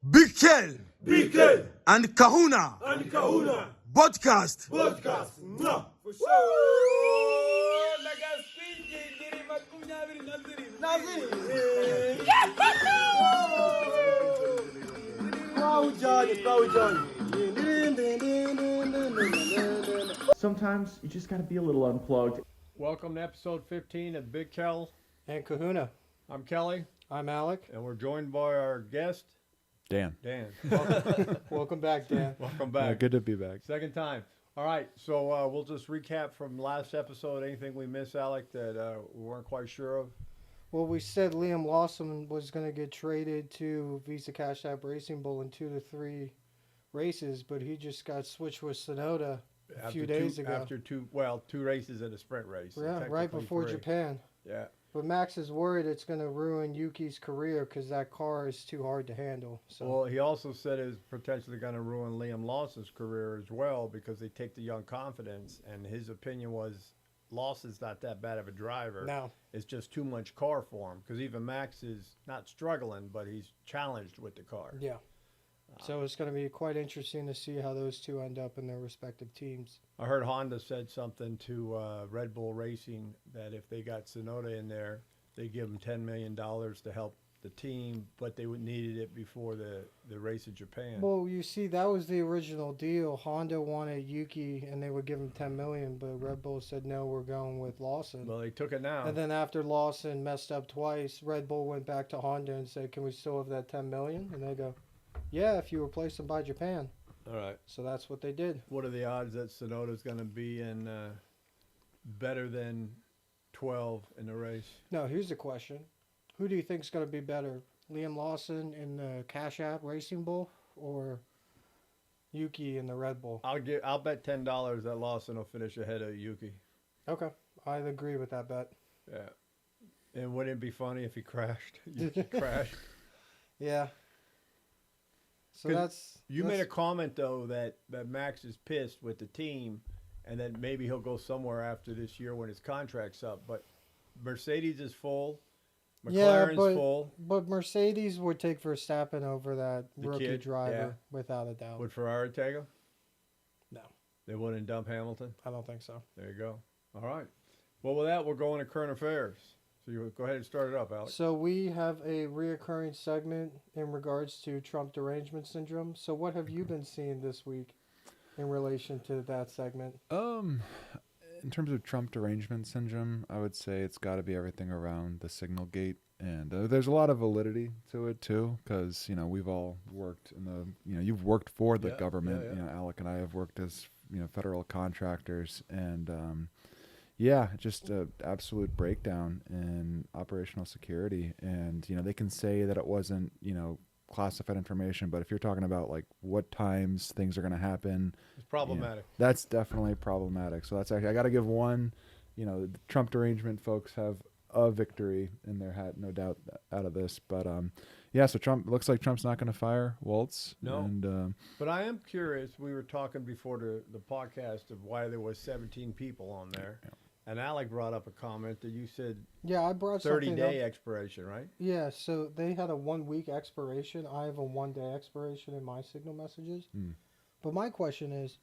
Big Kel Kel and Kahuna and Kahuna podcast. podcast. Mwah. For sure. Sometimes you just gotta be a little unplugged. Welcome to episode 15 of Big Kel and Kahuna. I'm Kelly. I'm Alec. And we're joined by our guest, Dan. Welcome back, Dan. Welcome back. Yeah, good to be back. Second time. All right, so we'll just recap from last episode. Anything we missed, Alec, that we weren't quite sure of? Well, we said Liam Lawson was going to get traded to Visa Cash App Racing Bull in 2 to 3 races, but he just got switched with Sonoda a few days ago. After two races and a sprint race. Yeah, right before Japan. Yeah. But Max is worried it's going to ruin Yuki's career because that car is too hard to handle. So. Well, he also said it's potentially going to ruin Liam Lawson's career as well because they take the young confidence, and his opinion was Lawson's not that bad of a driver. No. It's just too much car for him because even Max is not struggling, but he's challenged with the car. Yeah. So it's going to be quite interesting to see how those two end up in their respective teams. I heard Honda said something to Red Bull Racing that if they got Sonoda in there, they give him $10 million to help the team, but they would needed it before the race in Japan. Well, you see, that was the original deal. Honda wanted Yuki, and they would give him $10 million, but Red Bull said, no, we're going with Lawson. Well, they took it now. And then after Lawson messed up twice, Red Bull went back to Honda and said, can we still have that $10 million? And they go, yeah, if you replace them by Japan. All right. So that's what they did. What are the odds that Sonoda's going to be in better than 12 in the race? No, here's the question. Who do you think is going to be better? Liam Lawson in the Cash App Racing Bull or Yuki in the Red Bull? I'll bet $10 that Lawson will finish ahead of Yuki. Okay. I agree with that bet. Yeah. And wouldn't it be funny if he crashed? Yuki crashed. Yeah. So that's made a comment though that Max is pissed with the team, and that maybe he'll go somewhere after this year when his contract's up. But Mercedes is full, McLaren's full. But Mercedes would take Verstappen over that rookie driver without a doubt. Would Ferrari take him? No, they wouldn't dump Hamilton. I don't think so. There you go. All right. Well, with that, we're going to current affairs. So you go ahead and start it up, Alex. So we have a reoccurring segment in regards to Trump Derangement Syndrome. So what have you been seeing this week in relation to that segment? In terms of Trump Derangement Syndrome, I would say it's got to be everything around the SignalGate. And there's a lot of validity to it, too, because, we've all worked in the, you've worked for the government. Yeah. Alec and I have worked as, federal contractors. And, just an absolute breakdown in operational security. And, they can say that it wasn't, classified information, but if you're talking about like what times things are going to happen, it's problematic. That's definitely problematic. So that's actually, I got to give one, the Trump derangement folks have a victory in their hat, no doubt out of this. But, so Trump, looks like Trump's not going to fire Waltz. No, and, but I am curious. We were talking before the podcast of why there was 17 people on there. Yeah. And Alec brought up a comment that you said. Yeah, I brought 30-day expiration, right? Yeah, so they had a 1 week expiration. I have a 1 day expiration in my Signal messages. But my question is,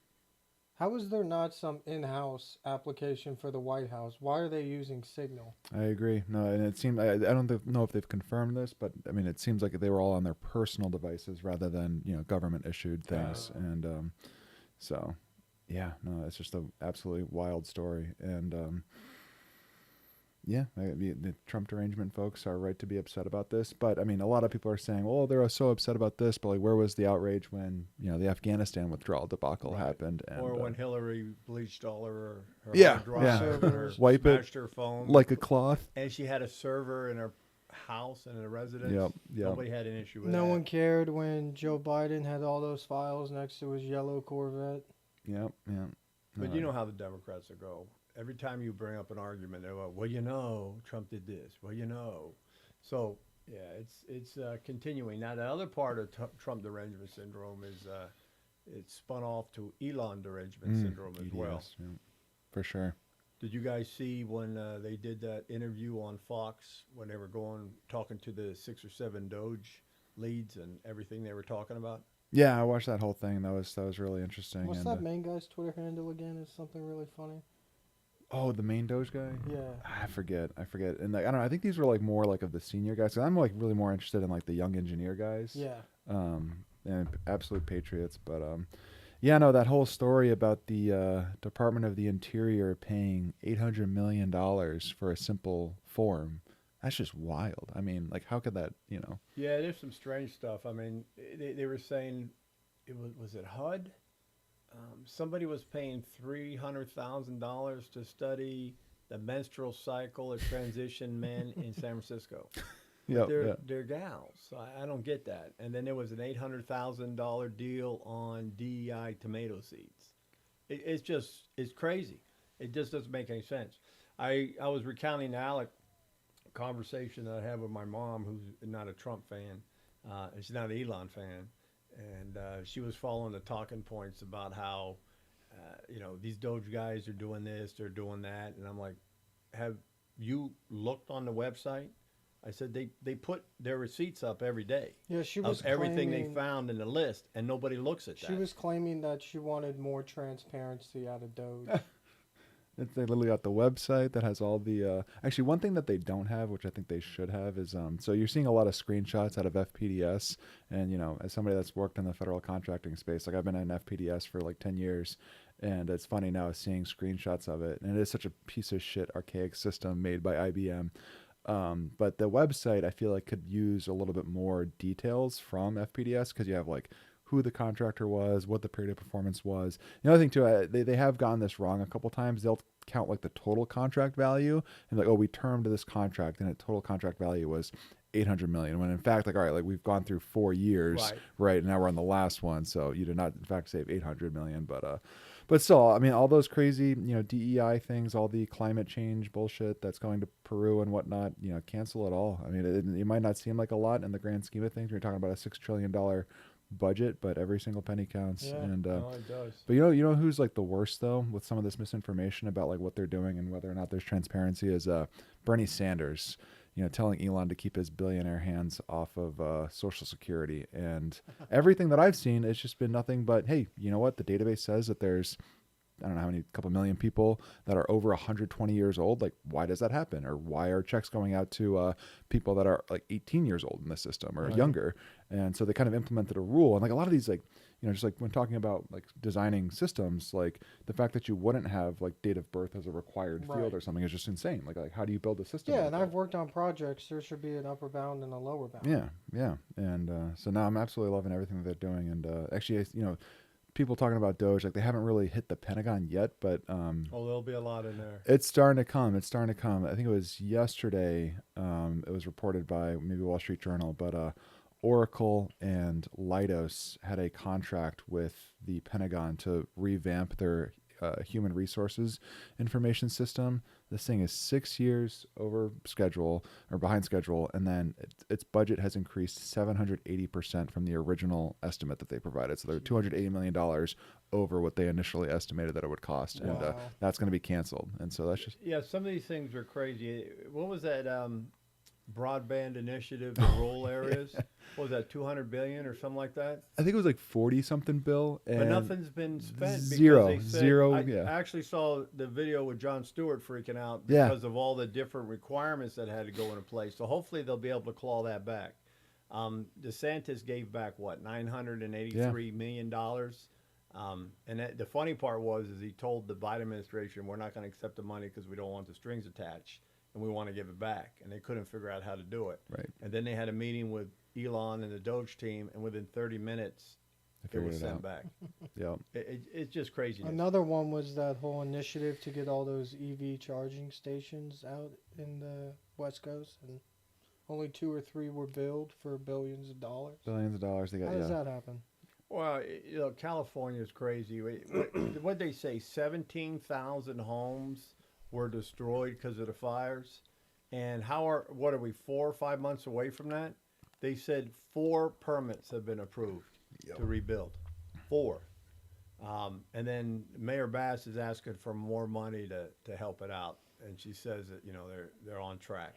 how is there not some in-house application for the White House? Why are they using Signal? I agree. No, and it seemed I don't know if they've confirmed this, but I mean, it seems like they were all on their personal devices rather than government issued things, and so. Yeah, no, it's just an absolutely wild story. And, the Trump derangement folks are right to be upset about this. But, I mean, a lot of people are saying, well, they're so upset about this. But, like, where was the outrage when, the Afghanistan withdrawal debacle happened? And, or when Hillary bleached all her hard drive and her wipe smashed it her phone. like a cloth. And she had a server in her house and in a residence. Yep. Nobody had an issue with that. No one cared when Joe Biden had all those files next to his yellow Corvette. Yep. But you know how the Democrats will go. Every time you bring up an argument, they're like, well, Trump did this. Well, So, it's continuing. Now, the other part of Trump Derangement Syndrome is it's spun off to Elon Derangement Syndrome as well. Yeah, for sure. Did you guys see when they did that interview on Fox when they were talking to the 6 or 7 Doge leads and everything they were talking about? Yeah, I watched that whole thing. That was really interesting. What's and, that main guy's Twitter handle again? Is something really funny? Oh, the main Doge guy? Yeah. I forget. And like, I don't know. I think these were like more like of the senior guys. 'Cause I'm like really more interested in like the young engineer guys. Yeah. And absolute patriots. But yeah, no, that whole story about the Department of the Interior paying $800 million for a simple form. That's just wild. I mean, like, how could that, you know? Yeah, there's some strange stuff. I mean, they were saying, was it HUD? Somebody was paying $300,000 to study the menstrual cycle of transition men in San Francisco. Yeah, They're gals. I don't get that. And then there was an $800,000 deal on DEI tomato seeds. It's crazy. It just doesn't make any sense. I was recounting Alec a conversation that I had with my mom, who's not a Trump fan. She's not an Elon fan. And she was following the talking points about how, these Doge guys are doing this, they're doing that. And I'm like, have you looked on the website? I said they put their receipts up every day. Yeah, she was of everything they claiming, found in the list, and nobody looks at that. She was claiming that she wanted more transparency out of Doge. They literally got the website that has all the. Actually, one thing that they don't have, which I think they should have, is so you're seeing a lot of screenshots out of FPDS, and as somebody that's worked in the federal contracting space, like I've been in FPDS for like 10 years, and it's funny now seeing screenshots of it, and it is such a piece of shit archaic system made by IBM. But the website I feel like could use a little bit more details from FPDS, because you have like who the contractor was, what the period of performance was. The other thing too, they have gotten this wrong a couple times. They'll count like the total contract value and like, oh, we termed this contract and the total contract value was 800 million. When in fact, like, all right, like we've gone through 4 years, right? And now we're on the last one. So you did not in fact save 800 million, but still, I mean, all those crazy, DEI things, all the climate change bullshit that's going to Peru and whatnot, cancel it all. I mean, it might not seem like a lot in the grand scheme of things. We're talking about a $6 trillion budget, but every single penny counts. Yeah. And It does. but you know who's like the worst though with some of this misinformation about like what they're doing and whether or not there's transparency is Bernie Sanders. Telling Elon to keep his billionaire hands off of Social Security. And everything that I've seen, it's just been nothing but, hey, you know what? The database says that there's, I don't know how many, couple million people that are over 120 years old. Like, why does that happen? Or why are checks going out to people that are like 18 years old in the system or younger? And so they kind of implemented a rule. And like a lot of these, like, just like when talking about like designing systems, like the fact that you wouldn't have like date of birth as a required field or something is just insane. Like how do you build a system? Yeah, like and that? I've worked on projects. There should be an upper bound and a lower bound. Yeah. And so now I'm absolutely loving everything that they're doing. And actually, people talking about Doge, like they haven't really hit the Pentagon yet, but There'll be a lot in there. it's starting to come. I think it was yesterday. It was reported by maybe Wall Street Journal, but Oracle and Leidos had a contract with the Pentagon to revamp their human resources information system. This thing is 6 years over schedule or behind schedule, and then its budget has increased 780% from the original estimate that they provided. So they're $280 million over what they initially estimated that it would cost, and that's going to be canceled. And so that's just Some of these things are crazy. What was that broadband initiative in rural areas? What was that, 200 billion or something like that? I think it was like 40 something bill, and But nothing's been spent. Zero. Because they said, Zero, I yeah. actually saw the video with Jon Stewart freaking out Yeah. because of all the different requirements that had to go into place. So hopefully they'll be able to claw that back. DeSantis gave back what, $983 million dollars. The funny part was he told the Biden administration, we're not going to accept the money because we don't want the strings attached and we want to give it back. And they couldn't figure out how to do it. Right. And then they had a meeting with Elon and the Doge team, and within 30 minutes, it was sent back. Yeah. It's just craziness. Another one was that whole initiative to get all those EV charging stations out in the West Coast, and only 2 or 3 were built for billions of dollars. Billions of dollars they got. How does that happen? Well, California is crazy. What they say, 17,000 homes were destroyed because of the fires. And what are we, 4 or 5 months away from that? They said 4 permits have been approved to rebuild. 4. And then Mayor Bass is asking for more money to help it out. And she says that, they're on track.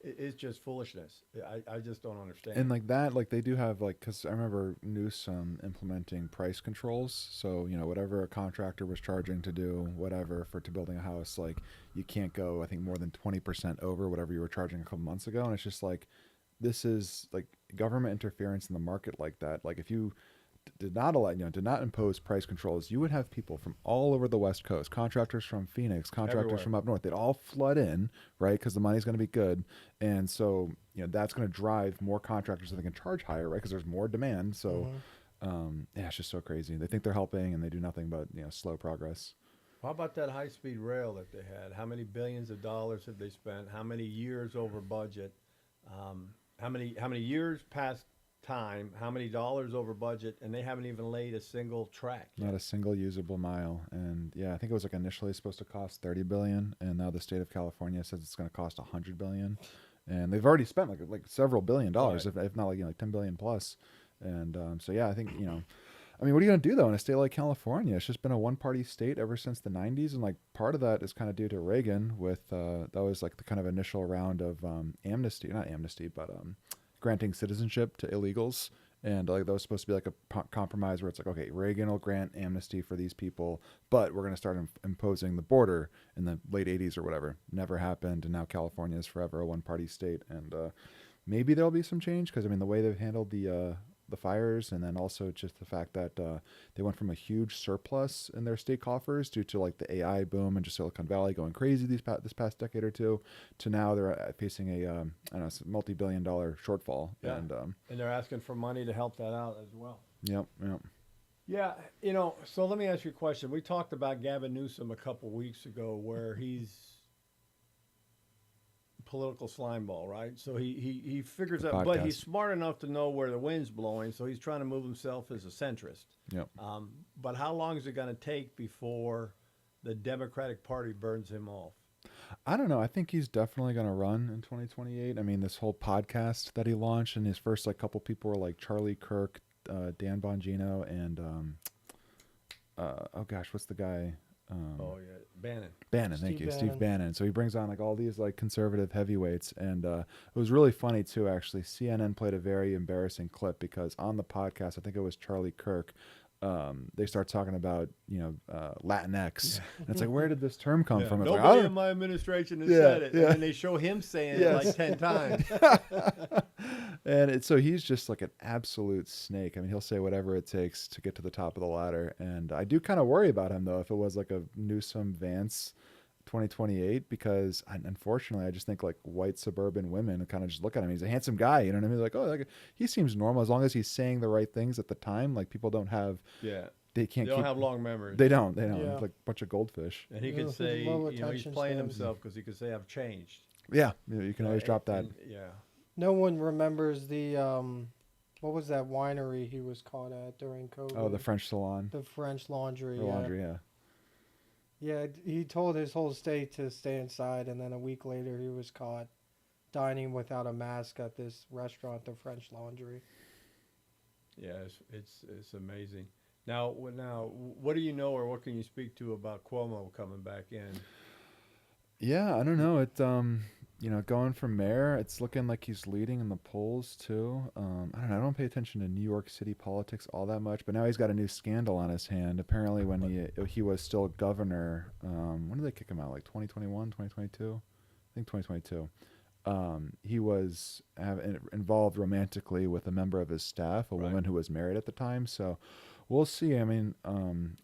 it's just foolishness. I just don't understand. And like that, like they do have like, because I remember Newsom implementing price controls. So whatever a contractor was charging to do whatever to building a house, like you can't go, I think, more than 20% over whatever you were charging a couple months ago. And it's just like, this is like government interference in the market like that. Like if you did not allow, did not impose price controls, you would have people from all over the West Coast, contractors from Phoenix, contractors Everywhere. from up north. They'd all flood in, right? Because the money's going to be good, and so that's going to drive more contractors so they can charge higher, right? Because there's more demand. So, yeah, it's just so crazy. They think they're helping, and they do nothing but slow progress. How about that high-speed rail that they had? How many billions of dollars have they spent? How many years over budget? How many years past time? How many dollars over budget? And they haven't even laid a single track yet. Not a single usable mile. And yeah, I think it was like initially supposed to cost $30 billion, and now the state of California says it's going to cost $100 billion, and they've already spent like several $billion, Right. if not like $10 billion plus. And so yeah, I think I mean, what are you going to do though in a state like California? It's just been a one-party state ever since the 90s, and like part of that is kind of due to Reagan with that was like the kind of initial round of granting citizenship to illegals. And like that was supposed to be like a compromise where it's like, okay, Reagan will grant amnesty for these people, but we're going to start imposing the border in the late 80s or whatever. Never happened, and now California is forever a one-party state. And maybe there'll be some change because I mean the way they've handled the fires, and then also just the fact that they went from a huge surplus in their state coffers due to like the AI boom and just Silicon Valley going crazy this past decade or two, to now they're facing a multi-billion-dollar shortfall. Yeah. And And they're asking for money to help that out as well. yep. Yeah, so let me ask you a question. We talked about Gavin Newsom a couple weeks ago where he's political slimeball, right? So he figures The out, but podcast. he's smart enough to know where the wind's blowing, so he's trying to move himself as a centrist. Yep. But how long is it going to take before the Democratic Party burns him off? I don't know. I think he's definitely going to run in 2028. I mean, this whole podcast that he launched, and his first like couple people were like Charlie Kirk, Dan Bongino, and oh gosh, what's the guy? Oh yeah, Bannon. Bannon, thank Steve you, Steve Bannon. Bannon. So he brings on like all these like conservative heavyweights, and it was really funny too. Actually, CNN played a very embarrassing clip because on the podcast, I think it was Charlie Kirk. They start talking about Latinx, and it's like, where did this term come from? It's like, I Nobody don't- in my administration has Yeah, said it, yeah. and then they show him saying Yes. it like 10 times. And so he's just like an absolute snake. I mean, he'll say whatever it takes to get to the top of the ladder. And I do kind of worry about him, though, if it was like a Newsom Vance 2028, because unfortunately, I just think like white suburban women kind of just look at him. He's a handsome guy. You know what I mean? Like, oh, like, he seems normal as long as he's saying the right things at the time. Like people don't have, Yeah, they can't they don't keep, have long memories. They don't. Yeah. It's like a bunch of goldfish. And he Yeah, could his say, low he's attention playing spans. himself because he could say, I've changed. Yeah. You can always drop that. And, yeah. No one remembers the what was that winery he was caught at during COVID? Oh, the French salon. The French Laundry. The laundry, yeah. Yeah, he told his whole state to stay inside, and then a week later he was caught dining without a mask at this restaurant, the French Laundry. Yeah, it's amazing. Now, what do you know, or what can you speak to about Cuomo coming back in? Yeah, I don't know. It going for mayor, it's looking like he's leading in the polls too. I don't know. I don't pay attention to New York City politics all that much, but now he's got a new scandal on his hand. Apparently, when he was still governor, when did they kick him out? Like 2021, 2022? I think 2022. He was involved romantically with a member of his staff, a Right. woman who was married at the time. So we'll see. I mean,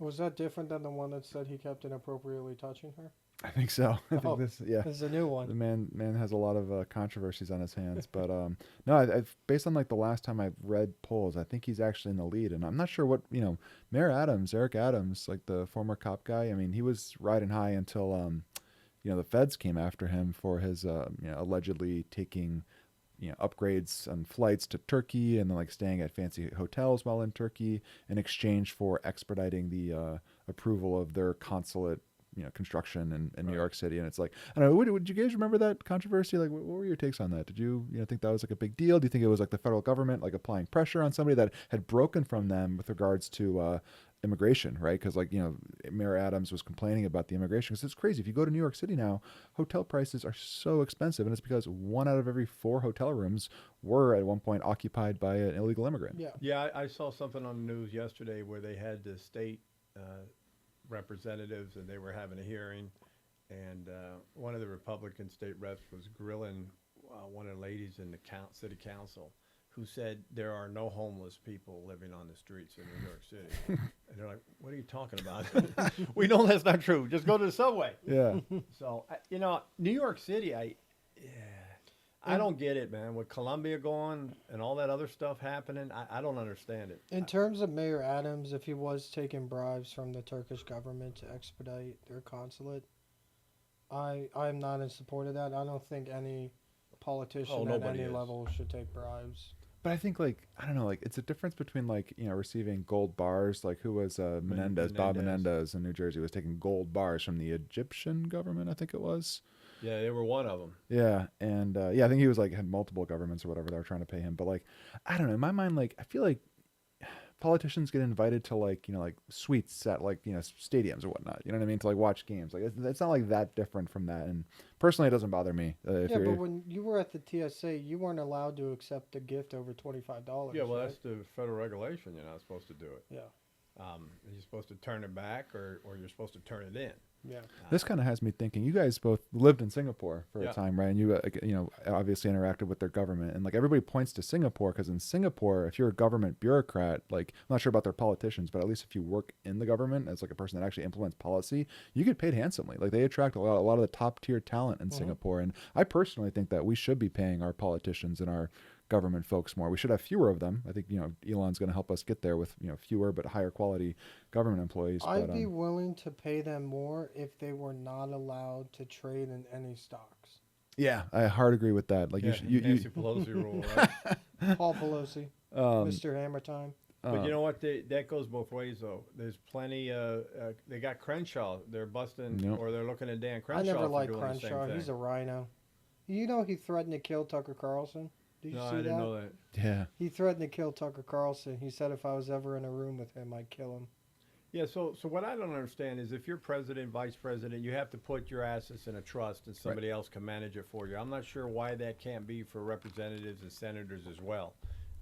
Was that different than the one that said he kept inappropriately touching her? I think so. I think Oh. yeah. This is a new The one. man has a lot of controversies on his hands, but no, I've based on like the last time I've read polls, I think he's actually in the lead, and I'm not sure what Mayor Adams, Eric Adams, like the former cop guy. I mean, he was riding high until the feds came after him for his allegedly taking upgrades on flights to Turkey and then like staying at fancy hotels while in Turkey in exchange for expediting the approval of their consulate construction in New Right. York City. And it's like, I don't know, would you guys remember that controversy? Like, what were your takes on that? Did you think that was like a big deal? Do you think it was like the federal government like applying pressure on somebody that had broken from them with regards to immigration, right? Because like, Mayor Adams was complaining about the immigration because it's crazy. If you go to New York City now, hotel prices are so expensive, and it's because 1 out of every 4 hotel rooms were at one point occupied by an illegal immigrant. Yeah. Yeah, I saw something on the news yesterday where they had the state representatives and they were having a hearing, and one of the Republican state reps was grilling one of the ladies in the city council, who said there are no homeless people living on the streets in New York City. And they're like, what are you talking about? We know that's not true. Just go to the subway. Yeah. So, New York City, I don't get it, man. With Colombia going and all that other stuff happening, I don't understand it. In terms of Mayor Adams, if he was taking bribes from the Turkish government to expedite their consulate, I'm not in support of that. I don't think any politician at any level should take bribes. But I think, like, I don't know, like, it's a difference between, like, receiving gold bars, like, who was Menendez, Bob Menendez in New Jersey was taking gold bars from the Egyptian government, I think it was. Yeah, they were one of them. Yeah, and, I think he was, like, had multiple governments or whatever that were trying to pay him. But, like, I don't know, in my mind, like, I feel like politicians get invited to, like, like, suites at, like, stadiums or whatnot, you know what I mean, to, like, watch games. Like, it's not, like, that different from that, and personally, it doesn't bother me. But when you were at the TSA, you weren't allowed to accept a gift over $25. Yeah, well, right? that's the federal regulation. You're not supposed to do it. Yeah. You're supposed to turn it back, or you're supposed to turn it in. Yeah. This kind of has me thinking. You guys both lived in Singapore for Yeah. a time, right? And you, obviously interacted with their government. And like everybody points to Singapore because in Singapore, if you're a government bureaucrat, like I'm not sure about their politicians, but at least if you work in the government as like a person that actually implements policy, you get paid handsomely. Like they attract a lot of the top tier talent in Singapore. And I personally think that we should be paying our politicians and our government folks more. We should have fewer of them. I think Elon's going to help us get there with fewer but higher quality government employees. I'd be willing to pay them more if they were not allowed to trade in any stocks. Yeah, I hard agree with that. Like Nancy Pelosi rule, right? Paul Pelosi, Mr. Hammer Time. But you know what? That goes both ways, though. There's plenty. They got Crenshaw. They're busting, or they're looking at Dan Crenshaw. I never for liked doing Crenshaw. The same thing. He's a rhino. You know he threatened to kill Tucker Carlson? Did you see I that? didn't know that. Yeah. He threatened to kill Tucker Carlson. He said if I was ever in a room with him, I'd kill him. Yeah, so what I don't understand is if you're president, vice president, you have to put your assets in a trust and somebody else can manage it for you. I'm not sure why that can't be for representatives and senators as well.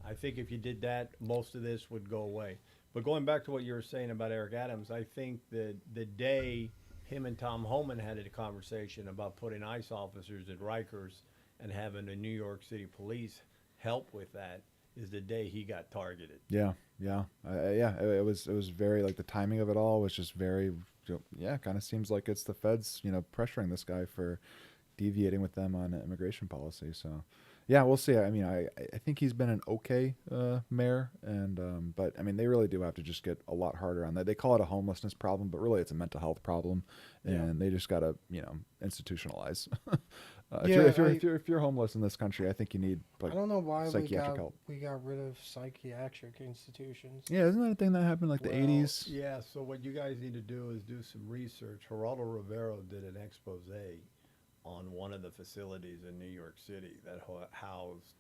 I think if you did that, most of this would go away. But going back to what you were saying about Eric Adams, I think that the day him and Tom Homan had a conversation about putting ICE officers at Rikers and having the New York City police help with that is the day he got targeted. Yeah. It was very like the timing of it all was just very, kind of seems like it's the feds, pressuring this guy for deviating with them on immigration policy. So, yeah, we'll see. I mean, I think he's been an okay mayor, and but I mean, they really do have to just get a lot harder on that. They call it a homelessness problem, but really it's a mental health problem, and they just got to institutionalize. If you're homeless in this country, I think you need like I don't know why psychiatric help. we got rid of psychiatric institutions. Yeah, isn't that a thing that happened like the 80s? Yeah, so what you guys need to do is do some research. Geraldo Rivero did an expose on one of the facilities in New York City that housed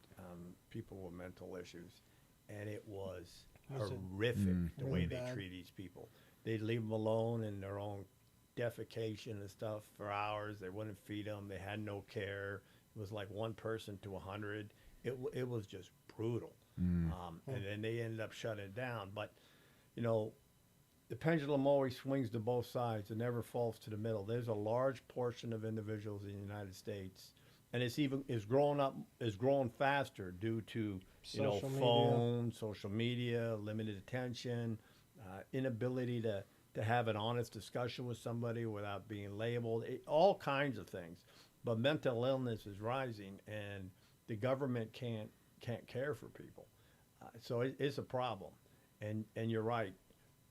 people with mental issues, and it was horrific the way they treat these people. They'd leave them alone in their own defecation and stuff for hours. They wouldn't feed them. They had no care. It was like one person to 100. It was just brutal. And then they ended up shutting it down. But the pendulum always swings to both sides. It never falls to the middle. There's a large portion of individuals in the United States, and is growing faster due to social media, limited attention, inability to have an honest discussion with somebody without being labeled, all kinds of things. But mental illness is rising, and the government can't care for people. So it's a problem. And you're right.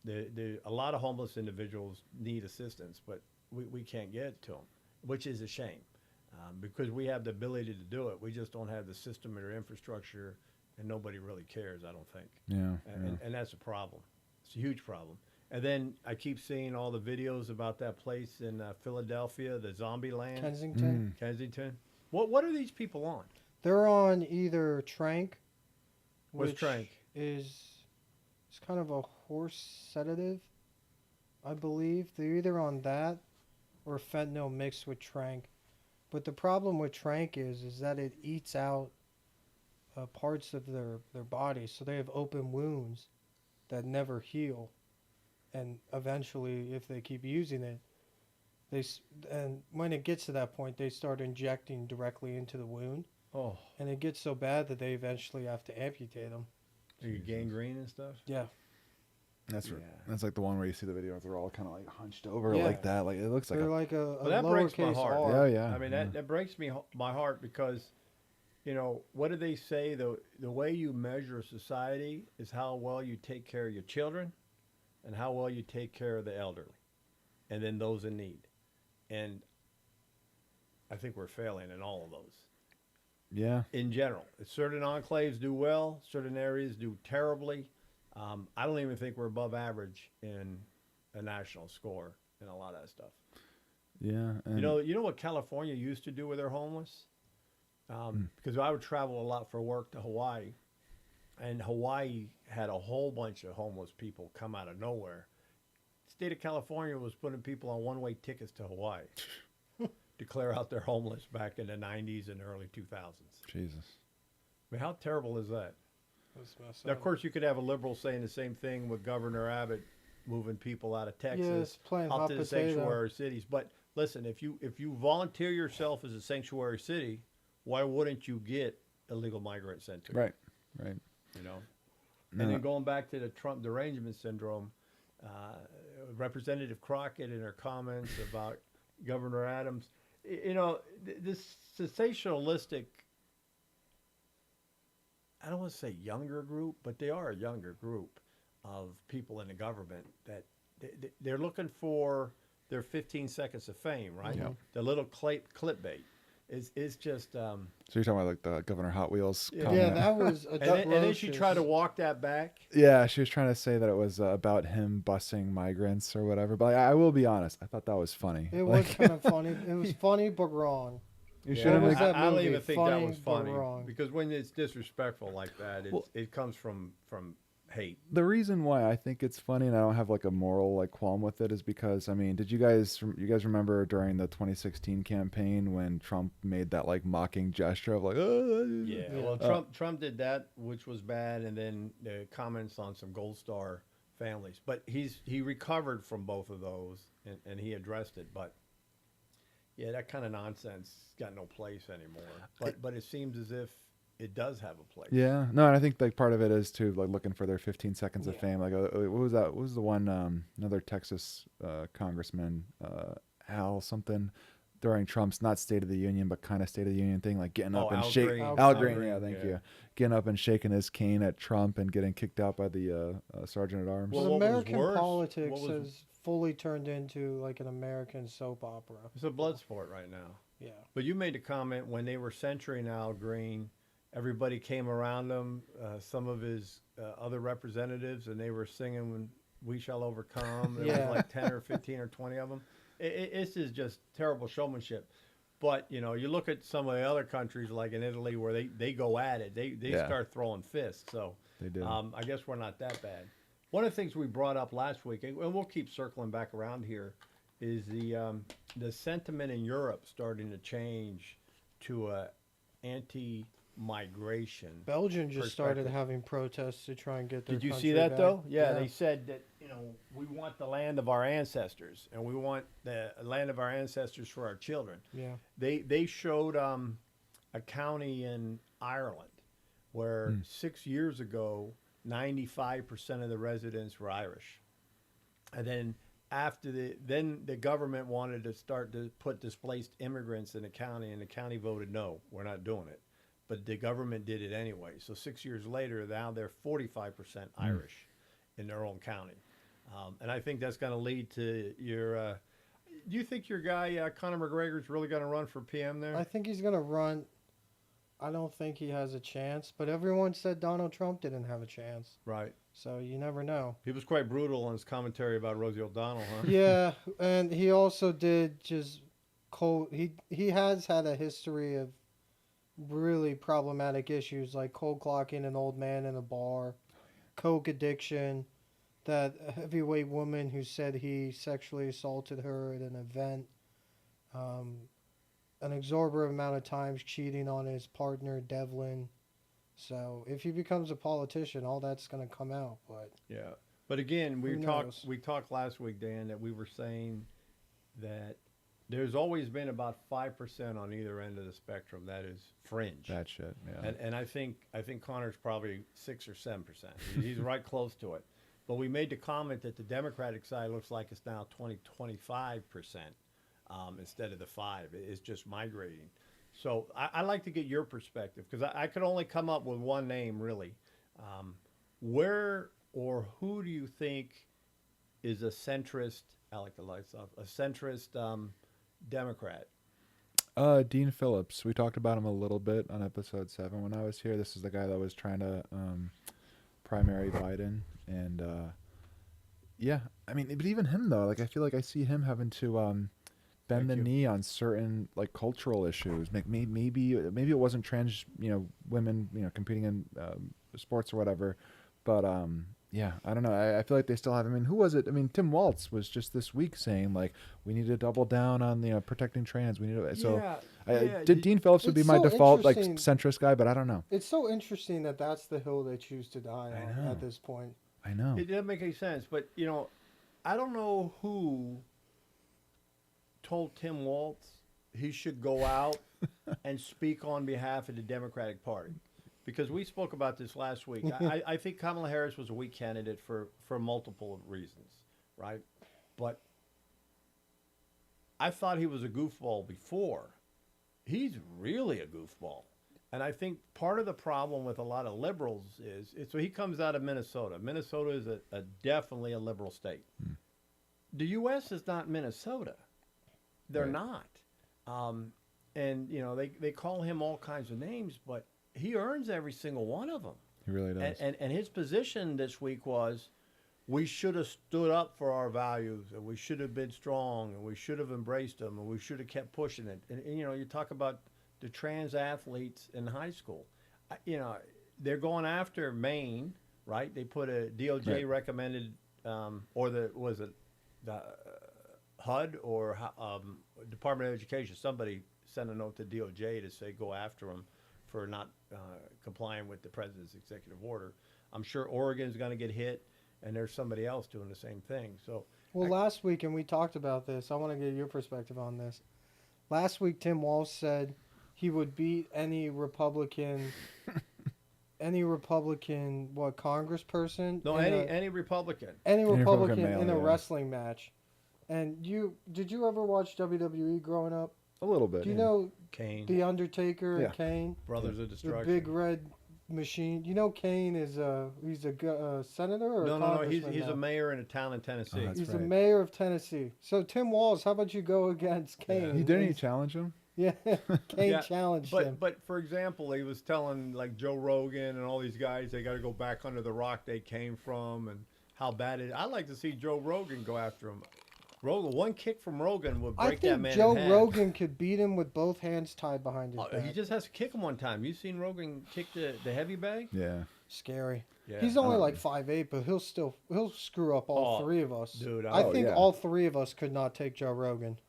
A lot of homeless individuals need assistance, but we can't get it to them, which is a shame because we have the ability to do it. We just don't have the system or infrastructure, and nobody really cares, I don't think. And that's a problem. It's a huge problem. And then I keep seeing all the videos about that place in Philadelphia, the zombie land. Kensington. What are these people on? They're on either Trank. What's Trank? Is It's kind of a horse sedative, I believe. They're either on that or fentanyl mixed with tranq. But the problem with tranq is that it eats out parts of their body, so they have open wounds that never heal. And eventually, if they keep using it, and when it gets to that point, they start injecting directly into the wound. Oh, And it gets so bad that they eventually have to amputate them. you gangrene and stuff. Yeah. That's Yeah. that's like the one where you see the video where they're all kind of like hunched over Yeah. like that. Like it looks like They're a, like a Well, that breaks my lowercase heart. r. yeah, yeah. I mean, yeah. that breaks my heart because, you know, what do they say? The way you measure society is how well you take care of your children and how well you take care of the elderly and then those in need. And I think we're failing in all of those. Yeah. In general, certain enclaves do well, certain areas do terribly. I don't even think we're above average in a national score in a lot of that stuff. Yeah. And You know what California used to do with their homeless? Because I would travel a lot for work to Hawaii, and Hawaii had a whole bunch of homeless people come out of nowhere. The state of California was putting people on one-way tickets to Hawaii to clear out their homeless back in the 90s and early 2000s. Jesus. I mean, how terrible is that? That's messed Now, of up. course, you could have a liberal saying the same thing with Governor Abbott moving people out of Texas Yes, playing up hot to the potato. sanctuary cities. But listen, if you volunteer yourself as a sanctuary city, why wouldn't you get a legal migrant sent to you? Right. Right. You know. No. And then going back to the Trump Derangement Syndrome, Representative Crockett in her comments about Governor Adams, you know, this sensationalistic, I don't want to say younger group, but they are a younger group of people in the government that they're looking for their 15 seconds of fame, right? Yeah. The little clickbait is just. So you're talking about like the Governor Hot Wheels Yeah. comment? Yeah, that was And then she tried to walk that back. Yeah, she was trying to say that it was about him busing migrants or whatever. But I will be honest, I thought that was funny. It Like, was kind of funny. It was funny but wrong. you Yeah. should have What was made, that I don't movie? even think that Funny was but funny wrong. because when it's disrespectful like that, Well- it comes from hate. the reason why I think it's funny and I don't have like a moral like qualm with it is because I mean, did you guys remember during the 2016 campaign when Trump made that like mocking gesture of like, Yeah, Yeah. well, Trump did that, which was bad, and then the comments on some Gold Star families. But he recovered from both of those, and he addressed it. But yeah, that kind of nonsense got no place anymore. But it seems as if it does have a place. Yeah, no, and I think like part of it is too like looking for their 15 seconds of Yeah. fame. Like, what was that? What was the one? Another Texas congressman, Al something, during Trump's not State of the Union but kind of State of the Union thing, like getting Oh, up and Al shaking. Green. Al Al Green, Green, yeah, thank yeah. you. Getting up and shaking his cane at Trump and getting kicked out by the sergeant at arms. Well, Well, what was American worse- politics what was- has fully turned into like an American soap opera. It's a blood sport right now. Yeah. But you made a comment when they were censuring Al Green. Everybody came around him, some of his other representatives, and they were singing "When We Shall Overcome." There Yeah. was like 10 or 15 or 20 of them. It's just terrible showmanship. But, you know, you look at some of the other countries, like in Italy, where they go at it. They Yeah. start throwing fists. So They did. I guess we're not that bad. One of the things we brought up last week, and we'll keep circling back around here, is the sentiment in Europe starting to change to a anti-migration. Belgium just started Perspective. having protests to try and get their Did you country see that back. though? Yeah, they said that, you know, we want the land of our ancestors, and we want the land of our ancestors for our children. Yeah. They showed a county in Ireland where 6 years ago 95% of the residents were Irish, and then after the government wanted to start to put displaced immigrants in the county, and the county voted no, we're not doing it. But the government did it anyway. So 6 years later, now they're 45% Irish in their own county. And I think that's going to lead to your. Do you think your guy Conor McGregor's really going to run for PM there? I think he's going to run. I don't think he has a chance, but everyone said Donald Trump didn't have a chance. Right. So you never know. He was quite brutal in his commentary about Rosie O'Donnell, huh? Yeah, and he also did just cold. He has had a history of really problematic issues like cold clocking an old man in a bar, coke addiction, that heavyweight woman who said he sexually assaulted her at an event, an exorbitant amount of times cheating on his partner, Devlin. So if he becomes a politician, all that's going to come out. But Yeah. But again, Who knows? we talked last week, Dan, that we were saying that there's always been about 5% on either end of the spectrum that is fringe. That shit. Yeah. And I think Connor's probably 6 or 7%. He's right close to it. But we made the comment that the Democratic side looks like it's now 25% instead of the 5. It's just migrating. So I like to get your perspective, because I could only come up with one name, really. Where or who do you think is a centrist, I like the lights off, a centrist Democrat? Dean Phillips. We talked about him a little bit on episode 7 when I was here. This is the guy that was trying to primary Biden, and yeah, I mean, but even him though, like I feel like I see him having to bend the knee on certain like cultural issues. Maybe it wasn't trans, women, competing in sports or whatever, but yeah, I don't know. I feel like they still have. I mean, who was it? I mean, Tim Walz was just this week saying like we need to double down on protecting trans. We need to. So Dean Phillips would be It's my so default like interesting. centrist guy, but I don't know. it's so interesting that that's the hill they choose to die on know. at this point. I know. It doesn't make any sense. But, I don't know who told Tim Walz he should go out and speak on behalf of the Democratic Party. Because we spoke about this last week. I think Kamala Harris was a weak candidate for multiple reasons, right? But I thought he was a goofball before. He's really a goofball. And I think part of the problem with a lot of liberals is, so he comes out of Minnesota. Minnesota is definitely a liberal state. The U.S. is not Minnesota. They're not. And, they call him all kinds of names, but he earns every single one of them. He really does. And his position this week was, we should have stood up for our values, and we should have been strong, and we should have embraced them, and we should have kept pushing it. And you talk about the trans athletes in high school. They're going after Maine, right? They put a DOJ recommended, or the HUD or Department of Education. Somebody sent a note to DOJ to say go after them for not complying with the president's executive order. I'm sure Oregon's going to get hit, and there's somebody else doing the same thing. So, Last week, and we talked about this, I want to get your perspective on this. Last week, Tim Walz said he would beat any Republican, congressperson? no, any Republican. Any Republican male, in a yeah. wrestling match. And did you ever watch WWE growing up? A little bit. Do you yeah. know Kane, The Undertaker and Yeah. Kane? Brothers of The Destruction. big red machine. You know Kane is he's a senator or a No. congressman He's now? a mayor in a town in Tennessee. that's He's the right. mayor of Tennessee. So Tim Walz, how about you go against Kane? He didn't he challenge him? Yeah, Kane Yeah, challenged but him. but for example, he was telling like Joe Rogan and all these guys they got to go back under the rock they came from and how bad it. I'd like to see Joe Rogan go after him. One kick from Rogan would I break that think man Joe in half. Rogan could beat him with both hands tied behind his back. He just has to kick him one time. You seen Rogan kick the heavy bag? Yeah. Scary. Yeah. He's only like 5'8", but he'll screw up all Oh, three of us. dude, I oh, think yeah. all three of us could not take Joe Rogan.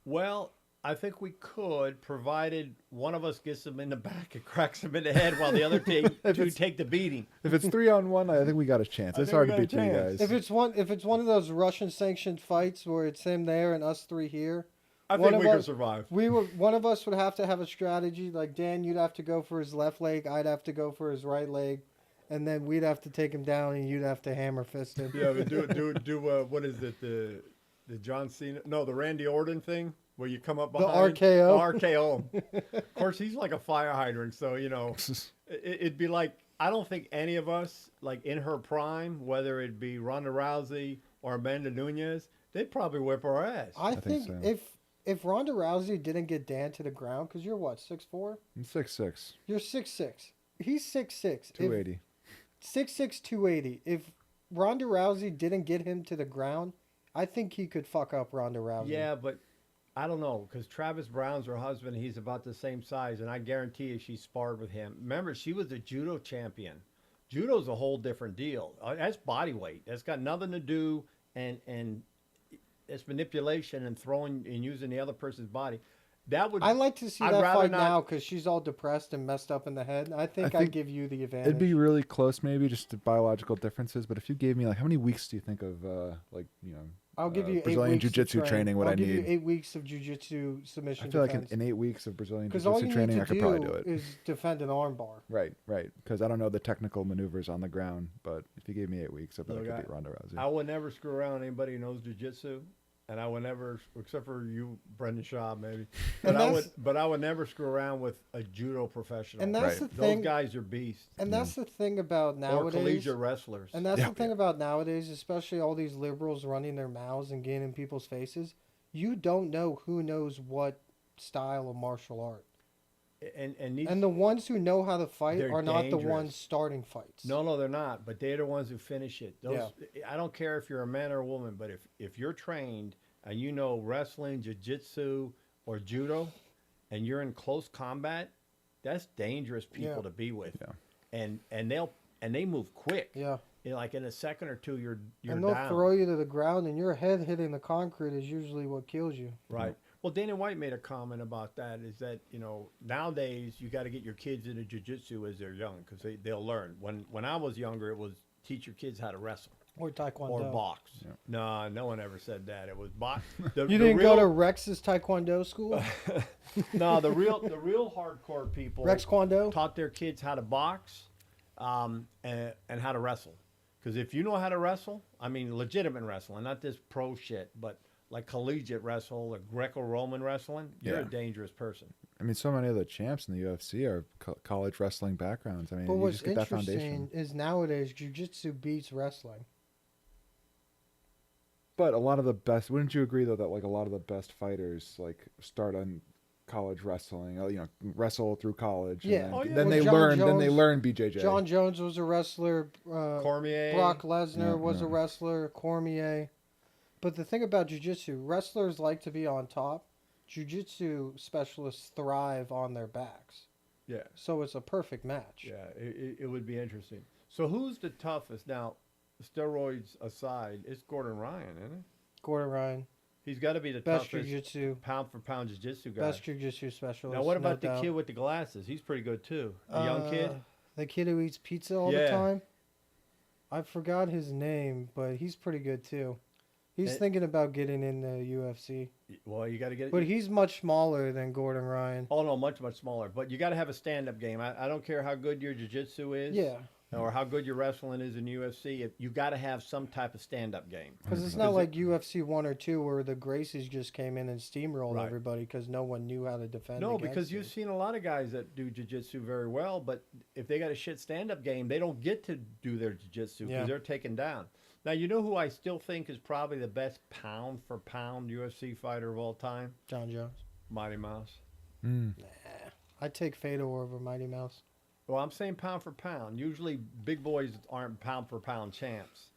Well, I think we could, provided one of us gets him in the back and cracks him in the head while the other two take the beating. If it's 3-on-1, I think we got a chance. I It's think hard we to got a beat three chance. guys. If it's one of those Russian sanctioned fights where it's him there and us three here, I one think of we could us- survive. one of us would have to have a strategy. Like Dan, you'd have to go for his left leg, I'd have to go for his right leg, and then we'd have to take him down, and you'd have to hammer fist him. Yeah, but do what is it, the John Cena? No, the Randy Orton thing where you come up behind RKO? The RKO. Of course, he's like a fire hydrant, so it'd be like I don't think any of us like in her prime, whether it be Ronda Rousey or Amanda Nunes, they'd probably whip our ass. I think think so. if Ronda Rousey didn't get Dan to the ground, because you're what, 6'4"? I'm 6'6", You're 6'6". He's 6'6". 280. 6'6", 280. If Ronda Rousey didn't get him to the ground, I think he could fuck up Ronda Rousey. Yeah, but I don't know because Travis Brown's her husband. He's about the same size, and I guarantee you she sparred with him. Remember, she was a judo champion Judo's a whole different deal. That's body weight. That's got nothing to do, and it's manipulation and throwing and using the other person's body. That would. I like to see I'd that rather fight not- now because she's all depressed and messed up in the head. I think I'd give you the advantage. It'd be really close, maybe just to biological differences. But if you gave me like, how many weeks do you think of I'll give you 8 Brazilian weeks of jiu-jitsu training? What I'll I give you need? 8 weeks of jiu-jitsu submission. I feel like defense. in 8 weeks of Brazilian Because all jiu-jitsu you training, need I to could probably do it. is defend an armbar. Right. Because I don't know the technical maneuvers on the ground, but if you gave me 8 weeks, I bet I Look, could beat Ronda Rousey. I would never screw around with anybody who knows jiu-jitsu, and I would never, except for you, Brendan Shaw, maybe. But I would never screw around with a judo professional. And that's Right. the thing. Those guys are beasts. And that's the thing about Or nowadays. collegiate wrestlers. And that's the thing about nowadays, especially all these liberals running their mouths and getting in people's faces. You don't know who knows what style of martial art. And the ones who know how to fight They're are not dangerous. the ones starting fights. No, they're not. But they're the ones who finish it. I don't care if you're a man or a woman, but if you're trained and you know wrestling, jiu-jitsu, or judo, and you're in close combat, that's dangerous people to be with. Yeah. And they move quick. Yeah. Like in a second or two, you're And they'll down. throw you to the ground, and your head hitting the concrete is usually what kills you. Right. Well, Dana White made a comment about that. Is that nowadays you got to get your kids into jiu-jitsu as they're young because they'll learn. When I was younger, it was teach your kids how to wrestle Or taekwondo. or box. No, no one ever said that. It was box. You didn't go to Rex's taekwondo school? No, the real hardcore people Rex Kwando? taught their kids how to box, and how to wrestle. Because if you know how to wrestle, I mean legitimate wrestling, not this pro shit, but like collegiate wrestle or Greco-Roman wrestling, you're a dangerous person. I mean, so many of the champs in the UFC are college wrestling backgrounds. I mean, But you what's just get that foundation. interesting is nowadays jiu-jitsu beats wrestling. But a lot of the best, wouldn't you agree though that like a lot of the best fighters like start on college wrestling, wrestle through college. Yeah. And Oh, then, yeah. then Well, they John learn. Then they Jones- learn BJJ. John Jones was a wrestler. Cormier. Brock Lesnar Yeah, was a yeah. wrestler. Cormier. But the thing about jiu-jitsu, wrestlers like to be on top. Jiu-jitsu specialists thrive on their backs. Yeah. So it's a perfect match. Yeah, it would be interesting. So who's the toughest now? Steroids aside, it's Gordon Ryan, isn't it? Gordon Ryan, He's got to be the best toughest jiu-jitsu, pound for pound jiu-jitsu guy. best jiu-jitsu specialist. Now, what no about the doubt. kid with the glasses? He's pretty good too. The young kid. The kid who eats pizza all the Yeah. time. I forgot his name, but he's pretty good too. He's And- thinking about getting in the UFC. Well, you got to get. But he's much smaller than Gordon Ryan. Oh no, much smaller. But you got to have a stand-up game. I don't care how good your jiu-jitsu is. Yeah. Or how good your wrestling is in UFC. You got to have some type of stand-up game. Because it's not like UFC 1 or 2 where the Gracies just came in and steamrolled Right. everybody because no one knew how to defend. No, against because you've it. seen a lot of guys that do jiu-jitsu very well, but if they got a shit stand-up game, they don't get to do their jiu-jitsu because Yeah. they're taken down. Now, you know who I still think is probably the best pound-for-pound UFC fighter of all time? John Jones. Mighty Mouse. I'd take Fedor over Mighty Mouse. Well, I'm saying pound for pound. Usually, big boys aren't pound for pound champs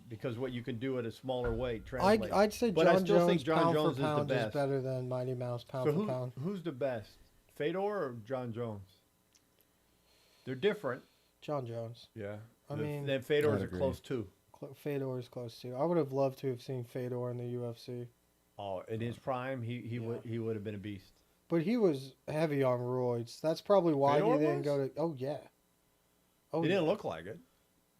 because what you can do at a smaller weight translates. I'd say But I John still Jones, think John pound Jones for pound is the best. better than Mighty Mouse pound So for pound. who's the best, Fedor or John Jones? They're different. John Jones. Yeah. I mean- then Fedor's I'd a agree. close two. Fedor is close too. I would have loved to have seen Fedor in the UFC. Oh, in his prime, he would have been a beast. But he was heavy on roids. That's probably why Fedor he didn't was? go to. Oh yeah. Oh He didn't yeah. look like it.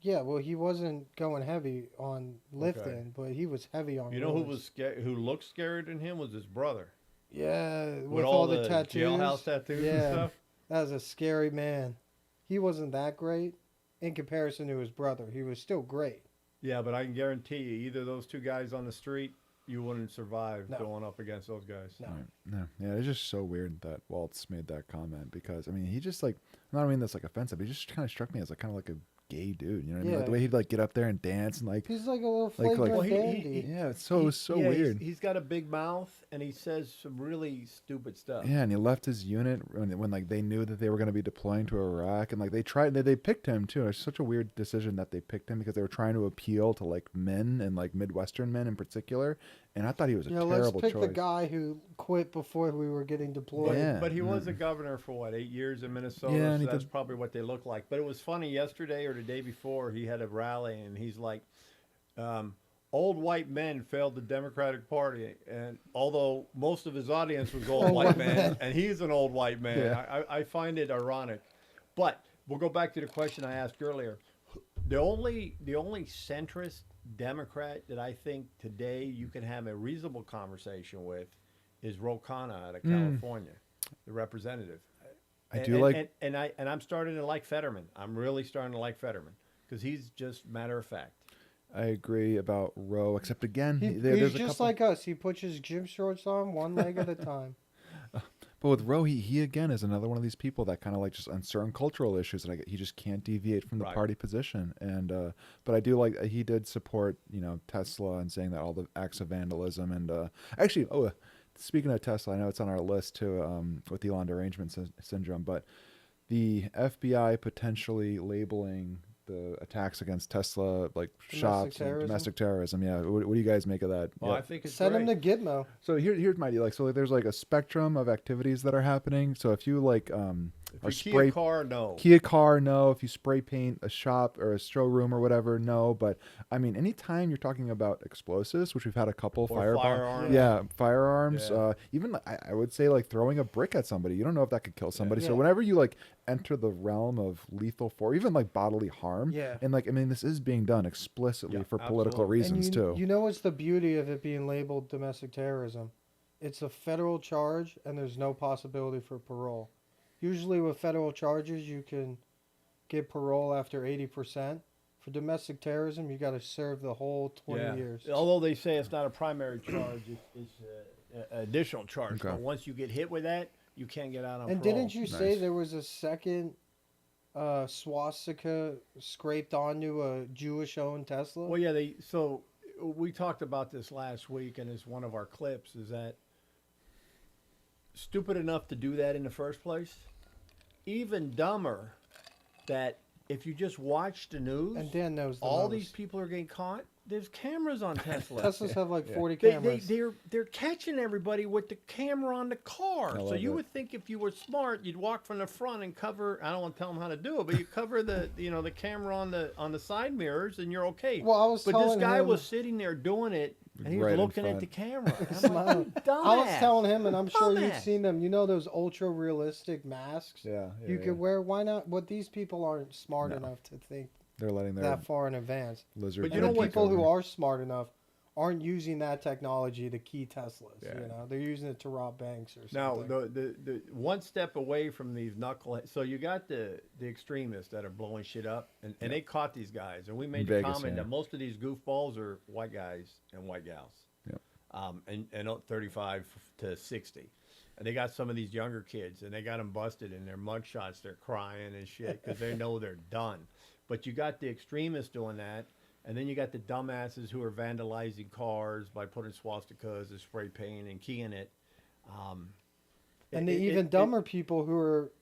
Yeah, well, he wasn't going heavy on lifting, but he was heavy on. You know who roids. was who looked scarier than him was his brother. Yeah, With all all the the tattoos. jailhouse tattoos and Yeah, stuff? that was a scary man. He wasn't that great in comparison to his brother. He was still great. Yeah, but I can guarantee you, either those two guys on the street, you wouldn't survive No. going up against those guys. No. Right. No, yeah, it's just so weird that Waltz made that comment because I mean he just like I don't mean that's like offensive, but he just kind of struck me as like kind of like a gay dude. You know what I mean? Like Yeah. the way he'd like get up there and dance and like He's like a little Like- flagrant Well, dandy. yeah, it's so Yeah, weird. He's got a big mouth and he says some really stupid stuff. Yeah, and he left his unit when like they knew that they were going to be deploying to Iraq, and like they picked him too. It's such a weird decision that they picked him because they were trying to appeal to like men and like Midwestern men in particular, and I thought he was a Yeah, terrible let's pick choice. the guy who quit before we were getting deployed. Yeah. But he was a governor for what, 8 years in Minnesota. Yeah, and so he that's did- probably what they look like. But it was funny yesterday or the day before. He had a rally, and he's like, "Old white men failed the Democratic Party," and although most of his audience was old white men, and he's an old white man, Yeah. I find it ironic. But we'll go back to the question I asked earlier. The only centrist Democrat that I think today you can have a reasonable conversation with is Ro Khanna out of California, the representative. And I'm starting to like Fetterman. I'm really starting to like Fetterman because he's just matter of fact. I agree about Roe, except again, He's there's a just couple. like us. He puts his gym shorts on one leg at a time. But with Roe, he again is another one of these people that kind of like just on certain cultural issues, and he just can't deviate from the Right. party position. And but I do like he did support Tesla and saying that all the acts of vandalism and actually speaking of Tesla, I know it's on our list too with Elon Derangement Syndrome, but the FBI potentially labeling the attacks against Tesla like shops and terrorism? domestic terrorism. Yeah, what do you guys make of that? Well, Yeah. I think it's Send him great. to Gitmo. So here's my deal. Like, so there's like a spectrum of activities that are happening. So if you like If or you spray Kia car, no. Kia car, no. If you spray paint a shop or a showroom or whatever, no. But I mean, anytime you're talking about explosives, which we've had a couple Or firearms. yeah, firearms. Yeah. Even I would say like throwing a brick at somebody. You don't know if that could kill somebody. So Yeah. whenever you like enter the realm of lethal force, even like bodily harm, Yeah. and like I mean, this is being done explicitly Yeah, for political absolutely. reasons And too. you know what's the beauty of it being labeled domestic terrorism? It's a federal charge, and there's no possibility for parole. Usually with federal charges, you can get parole after 80%. For domestic terrorism, you got to serve the whole 20 years. Although they say it's not a primary charge, it's an additional charge. Okay. But once you get hit with that, you can't get out on And parole. didn't you say Nice. there was a second swastika scraped onto a Jewish-owned Tesla? Well, yeah. So we talked about this last week, and it's one of our clips. Is that stupid enough to do that in the first place? Even dumber that if you just watch the news, And Dan knows the all most. these people are getting caught. There's cameras on Tesla. Teslas have like 40 They, cameras. they're catching everybody with the camera on the car. I So love you it. would think if you were smart, you'd walk from the front and cover. I don't want to tell them how to do it, but you cover the the camera on the side mirrors, and you're okay. Well, I was but this telling guy him- was sitting there doing it, and he was Right in looking at front. the camera. I'm like, Smiling. "You I was dumbass." telling him, and I'm sure you've Dumbass. seen them. You know those ultra realistic masks Yeah, you could wear. Why not? But these people aren't smart enough to think They're letting their that far in advance. lizard. But you And know the what- people who are smart enough aren't using that technology to key Teslas. Yeah. You know, they're using it to rob banks or Now, something. the one step away from these knuckleheads. So you got the extremists that are blowing shit up, and they caught these guys. And we made the Vegas, comment yeah. that most of these goofballs are white guys and white gals. Yep. And 35 to 60. And they got some of these younger kids, and they got them busted in their mugshots. They're crying and shit because they know they're done. But you got the extremists doing that. And then you got the dumbasses who are vandalizing cars by putting swastikas and spray paint and keying it. And the even dumber people who are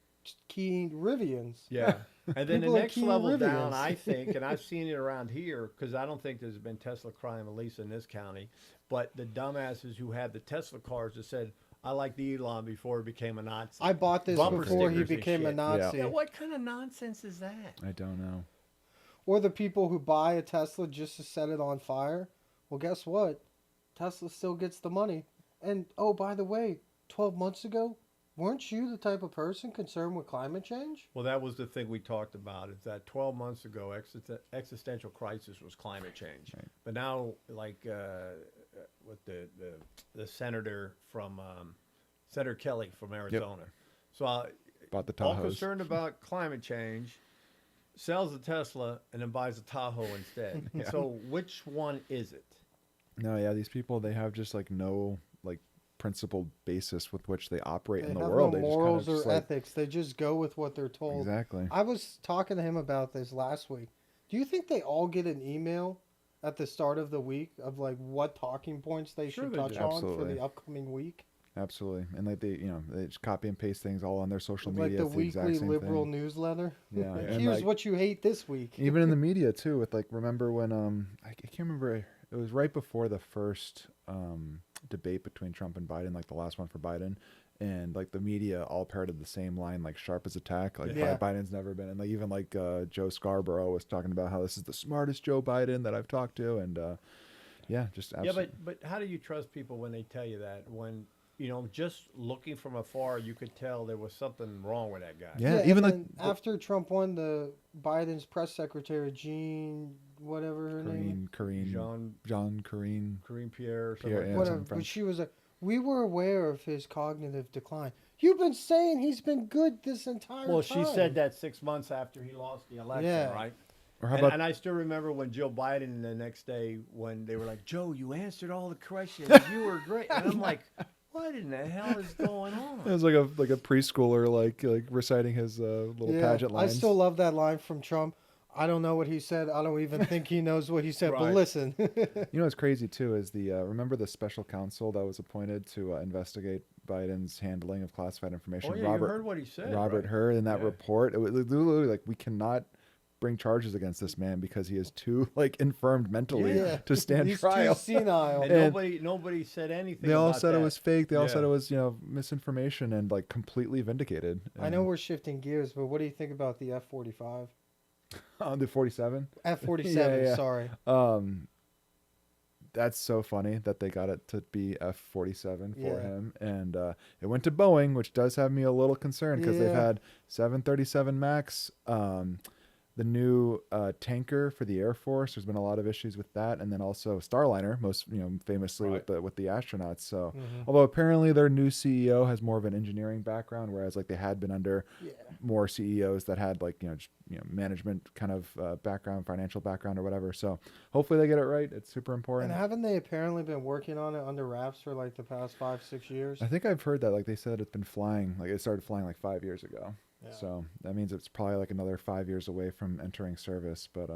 keying Rivians. Yeah. And then the People are next keying level down, Rivians. I think, and I've seen it around here, because I don't think there's been Tesla crime, at least in this county, but the dumbasses who had the Tesla cars that said, I like the Elon before he became a Nazi. I bought this Bumper before he stickers and became a shit. Nazi. Yeah, what kind of nonsense is that? I don't know. Or the people who buy a Tesla just to set it on fire. Well, guess what? Tesla still gets the money. And, oh, by the way, 12 months ago, weren't you the type of person concerned with climate change? Well, that was the thing we talked about, is that 12 months ago, existential crisis was climate change. Right. But now, like, with the senator from, Senator Kelly from Arizona. So Bought the all Tahoes. concerned about climate change, sells a Tesla, and then buys a Tahoe instead. So which one is it? No, yeah, these people, they have just like no like principled basis with which they operate They in the have world. no They just kind morals of or just, like, ethics. They just go with what they're told. Exactly. I was talking to him about this last week. Do you think they all get an email at the start of the week of like what talking points they Sure should they touch do. on for Absolutely. the upcoming week? Absolutely. And like they just copy and paste things all on their social Like media. the It's the exact weekly same liberal thing. newsletter. Yeah. Like, And here's like, what you hate this week. even in the media too, with like, remember when I can't remember it was right before the first debate between Trump and Biden, like the last one for Biden. And like the media all parroted the same line, like sharp as a tack. Like Yeah. Biden's never been, and like even like Joe Scarborough was talking about how this is the smartest Joe Biden that I've talked to, and yeah, just absolutely. Yeah, but how do you trust people when they tell you that? When just looking from afar, you could tell there was something wrong with that guy. Yeah, even and like then after Trump won, the Biden's press secretary, Jean, whatever her name, Kareem Kareem Pierre, or something Pierre, like yeah, that. whatever, something but French. she was like, we were aware of his cognitive decline. You've been saying he's been good this entire Well, time. she said that 6 months after he lost the election, Yeah. right? Or how And, about and I still remember when Joe Biden the next day when they were like, Joe, you answered all the questions. You were great. And I'm like, what in the hell is going on? it was like a preschooler like reciting his little pageant I lines. still love that line from Trump. I don't know what he said. I don't even think he knows what he said. But Right. listen, what's crazy too is the remember the special counsel that was appointed to investigate Biden's handling of classified information. Oh, yeah, you heard what he said. Robert right? Hur in that Yeah. report. It was literally like we cannot bring charges against this man because he is too like infirmed mentally yeah, to stand he's trial. too senile. And nobody said anything. They all about said that. it was fake. They all said Yeah. it was misinformation and like completely vindicated. I know we're shifting gears, but what do you think about the F-45? On the 47. F-47, Yeah. sorry. That's so funny that they got it to be F-47 for Yeah. him, and it went to Boeing, which does have me a little concerned because they've Yeah. had 737 Max, the new tanker for the Air Force. There's been a lot of issues with that, and then also Starliner, most famously Right. with the astronauts. So, Mhm. although apparently their new CEO has more of an engineering background, whereas like they had been under Yeah. more CEOs that had like management kind of background, financial background or whatever. So hopefully they get it right. It's super important. And haven't they apparently been working on it under wraps for like the past 5-6 years? I think I've heard that like they said it's been flying, like it started flying like 5 years ago. Yeah. So that means it's probably like another 5 years away from entering service. But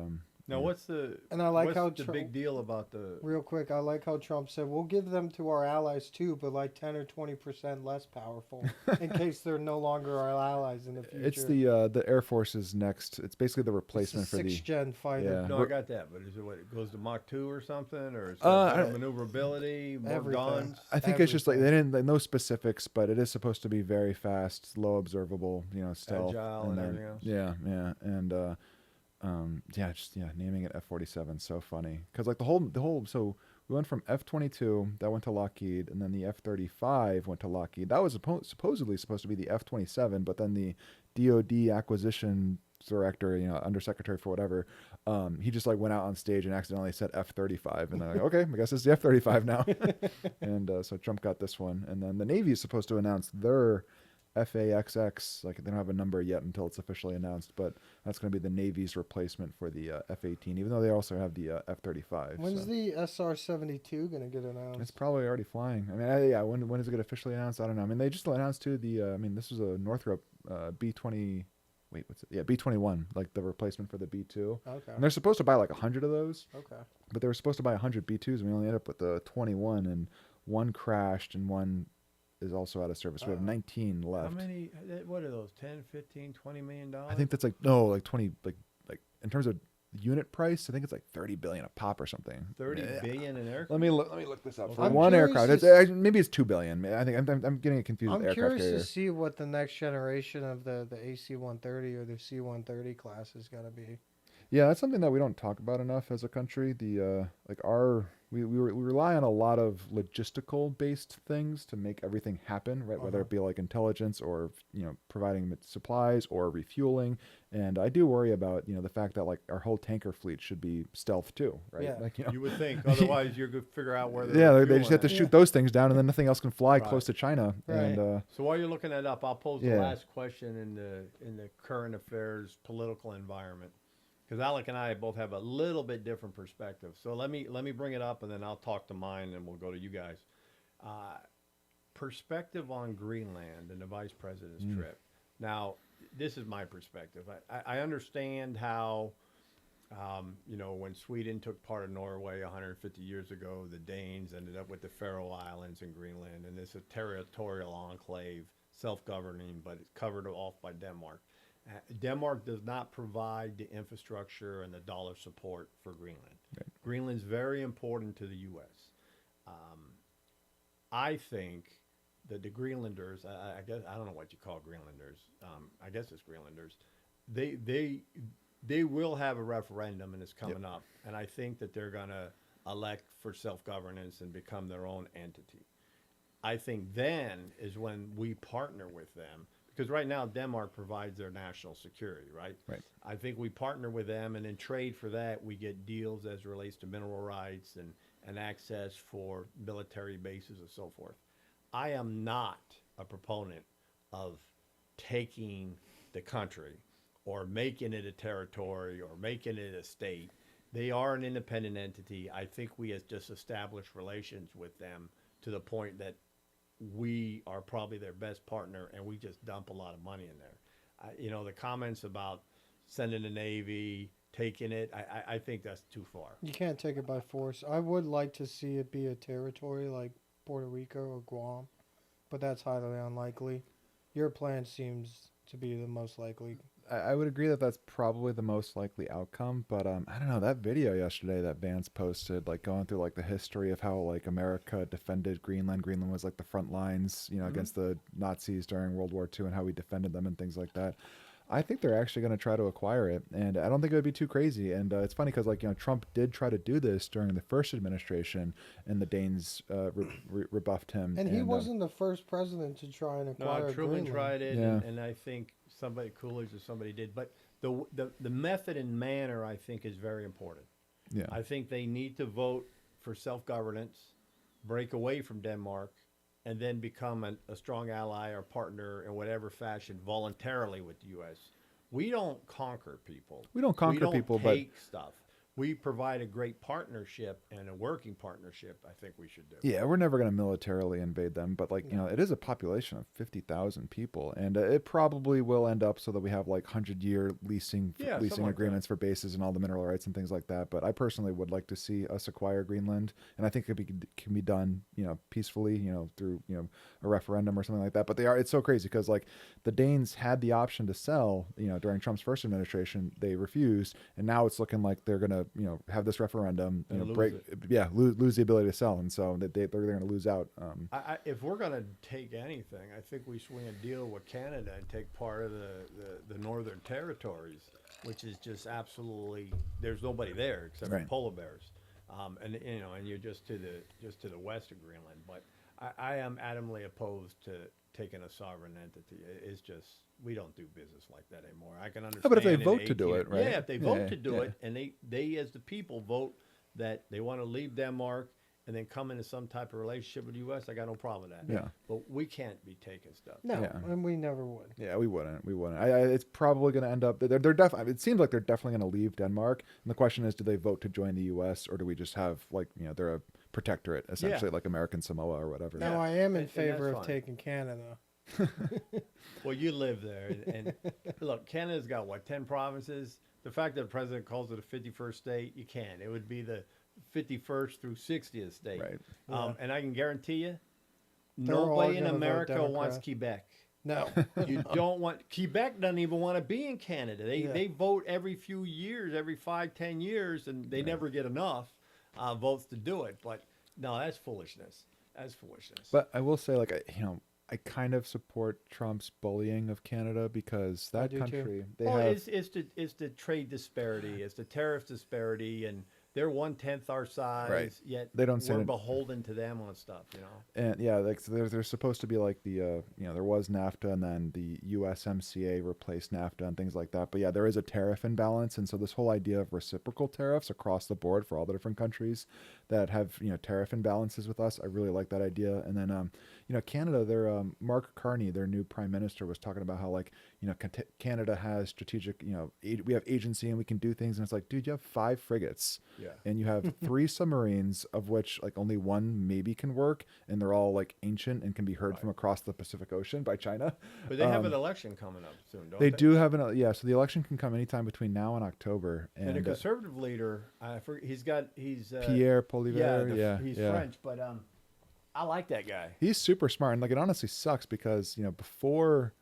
Now, what's the And I like what's how the big deal about the? Real quick, I like how Trump said, we'll give them to our allies too, but like 10 or 20% less powerful in case they're no longer our allies in the future. it's the Air Force's next. It's basically the replacement It's the for the. 6th-gen fighter. Yeah. No, I got that, but is it what it goes to Mach 2 or something, or is it I- better maneuverability, more Everything. guns? I think it's just like they Everything. didn't like no specifics, but it is supposed to be very fast, low observable, stealth, Agile and then- everything else. Yeah, and naming it F-47 so funny because like the whole so we went from F-22 that went to Lockheed, and then the F-35 went to Lockheed. That was supposedly supposed to be the F-27, but then the DoD acquisition director, undersecretary for whatever, he just like went out on stage and accidentally said F-35, and they're like, okay, I guess it's the F-35 now. And so Trump got this one, and then the Navy is supposed to announce their FAXX. Like they don't have a number yet until it's officially announced, but that's going to be the Navy's replacement for the F-18, even though they also have the F-35. When's so. the SR-72 going to get announced? It's probably already flying. I mean, when does it get officially announced? I don't know. I mean, they just announced too this was a Northrop B-20. Wait, what's it? Yeah, B-21, like the replacement for the B-2. Okay. And they're supposed to buy like 100 of those, Okay. but they were supposed to buy 100 B-2s, and we only ended up with the 21, and one crashed, and one is also out of service. We have 19 left. How many? What are those? 10, 15, $20 million? I think that's like 20, like in terms of unit price, I think it's like 30 billion a pop or something. 30 Yeah. billion in aircraft. Let me look this up. For I'm one curious aircraft, to maybe it's 2 billion. I think I'm getting it confused I'm with aircraft curious carrier. to see what the next generation of the AC-130 or the C-130 class is going to be. Yeah, that's something that we don't talk about enough as a country. We rely on a lot of logistical based things to make everything happen, right? Whether it be like intelligence or providing supplies or refueling. And I do worry about the fact that like our whole tanker fleet should be stealth too, right? Yeah. Like You would think, otherwise you're going to figure out where they're yeah, they just have to refueling shoot those things down, and then nothing else can fly Right. close to China. Right. And at. So while you're looking that up, I'll pose the Yeah. last question in the current affairs political environment, because Alec and I both have a little bit different perspective. So let me bring it up, and then I'll talk to mine, and we'll go to you guys. Perspective on Greenland and the vice president's trip. Now, this is my perspective. I understand how, when Sweden took part of Norway 150 years ago, the Danes ended up with the Faroe Islands and Greenland, and it's a territorial enclave, self-governing, but it's covered off by Denmark. Denmark does not provide the infrastructure and the dollar support for Greenland. Greenland's very important to the U.S. I think that the Greenlanders, I guess, I don't know what you call Greenlanders. I guess it's Greenlanders. They will have a referendum, and it's coming up. And I think that they're going to elect for self-governance and become their own entity. I think then is when we partner with them, because right now Denmark provides their national security, right? Right. I think we partner with them, and in trade for that, we get deals as it relates to mineral rights and access for military bases and so forth. I am not a proponent of taking the country or making it a territory or making it a state. They are an independent entity. I think we have just established relations with them to the point that we are probably their best partner, and we just dump a lot of money in there. The comments about sending the Navy, taking it, I think that's too far. You can't take it by force. I would like to see it be a territory like Puerto Rico or Guam, but that's highly unlikely. Your plan seems to be the most likely. I would agree that that's probably the most likely outcome, but I don't know, that video yesterday that Vance posted, like going through like the history of how like America defended Greenland. Greenland was like the front lines, against the Nazis during World War II, and how we defended them and things like that. I think they're actually going to try to acquire it, and I don't think it would be too crazy. And it's funny because Trump did try to do this during the first administration, and the Danes rebuffed him. And he wasn't the first president to try and acquire Truman Greenland. tried it, Yeah. and I think somebody, Coolidge or somebody did. But the method and manner, I think, is very important. Yeah. I think they need to vote for self-governance, break away from Denmark, and then become a strong ally or partner in whatever fashion voluntarily with the U.S. We don't conquer people. We don't conquer people, but take stuff. We provide a great partnership and a working partnership. I think we should do. yeah, we're never going to militarily invade them, but it is a population of 50,000 people, and it probably will end up so that we have like 100-year leasing something like agreements for bases and all the mineral rights and things like that. But I personally would like to see us acquire Greenland, and I think it can be done, peacefully, through a referendum or something like that. But it's so crazy because like the Danes had the option to sell, during Trump's first administration, they refused, and now it's looking like they're going to have this referendum, lose the ability to sell, and so they're going to lose out. If we're going to take anything, I think we swing a deal with Canada and take part of the northern territories, which is just absolutely, there's nobody there except for polar bears, and you're just to the west of Greenland. But I am adamantly opposed to taking a sovereign entity. It's just, we don't do business like that anymore. I can understand. But if they in vote to do it, right? Yeah, if they vote to do it, and they as the people vote that they want to leave Denmark and then come into some type of relationship with the U.S., I got no problem with that. Yeah. But we can't be taking stuff. No, Yeah. and we never would. Yeah, we wouldn't. It's probably going to end up. They're definitely. It seems like they're definitely going to leave Denmark. And the question is, do they vote to join the U.S. or do we just have they're a protectorate essentially, like American Samoa or whatever? Now, I am in And favor that's of fine. taking Canada. Well, you live there, and look, Canada's got 10 provinces. The fact that the president calls it a 51st state, you can't. It would be the 51st through 60th state. Right. And I can guarantee you, They're all nobody in gonna vote America wants Democrat. Quebec. No. You don't want Quebec doesn't even want to be in Canada. They vote every few years, every 5-10 years, and they never get enough votes to do it. But no, that's foolishness. That's foolishness. But I will say, I kind of support Trump's bullying of Canada because that do too. country it's the trade disparity, it's the tariff disparity, and they're 1/10 our size, Right. yet They don't say we're that- beholden to them on stuff, and so they're supposed to be like the there was NAFTA and then the USMCA replaced NAFTA and things like that. But yeah, there is a tariff imbalance, and so this whole idea of reciprocal tariffs across the board for all the different countries that have tariff imbalances with us, I really like that idea. And then Canada, their Mark Carney, their new prime minister, was talking about how Canada has strategic we have agency and we can do things, and it's like, dude, you have 5 frigates. Yeah. And you have 3 submarines, of which only 1 maybe can work, and they're all ancient and can be heard from across the Pacific Ocean by China. But they have an election coming up soon, don't They they? do have so the election can come anytime between now and October. And a conservative leader, he's Pierre Poilievre, he's French, but I like that guy. He's super smart, and it honestly sucks because before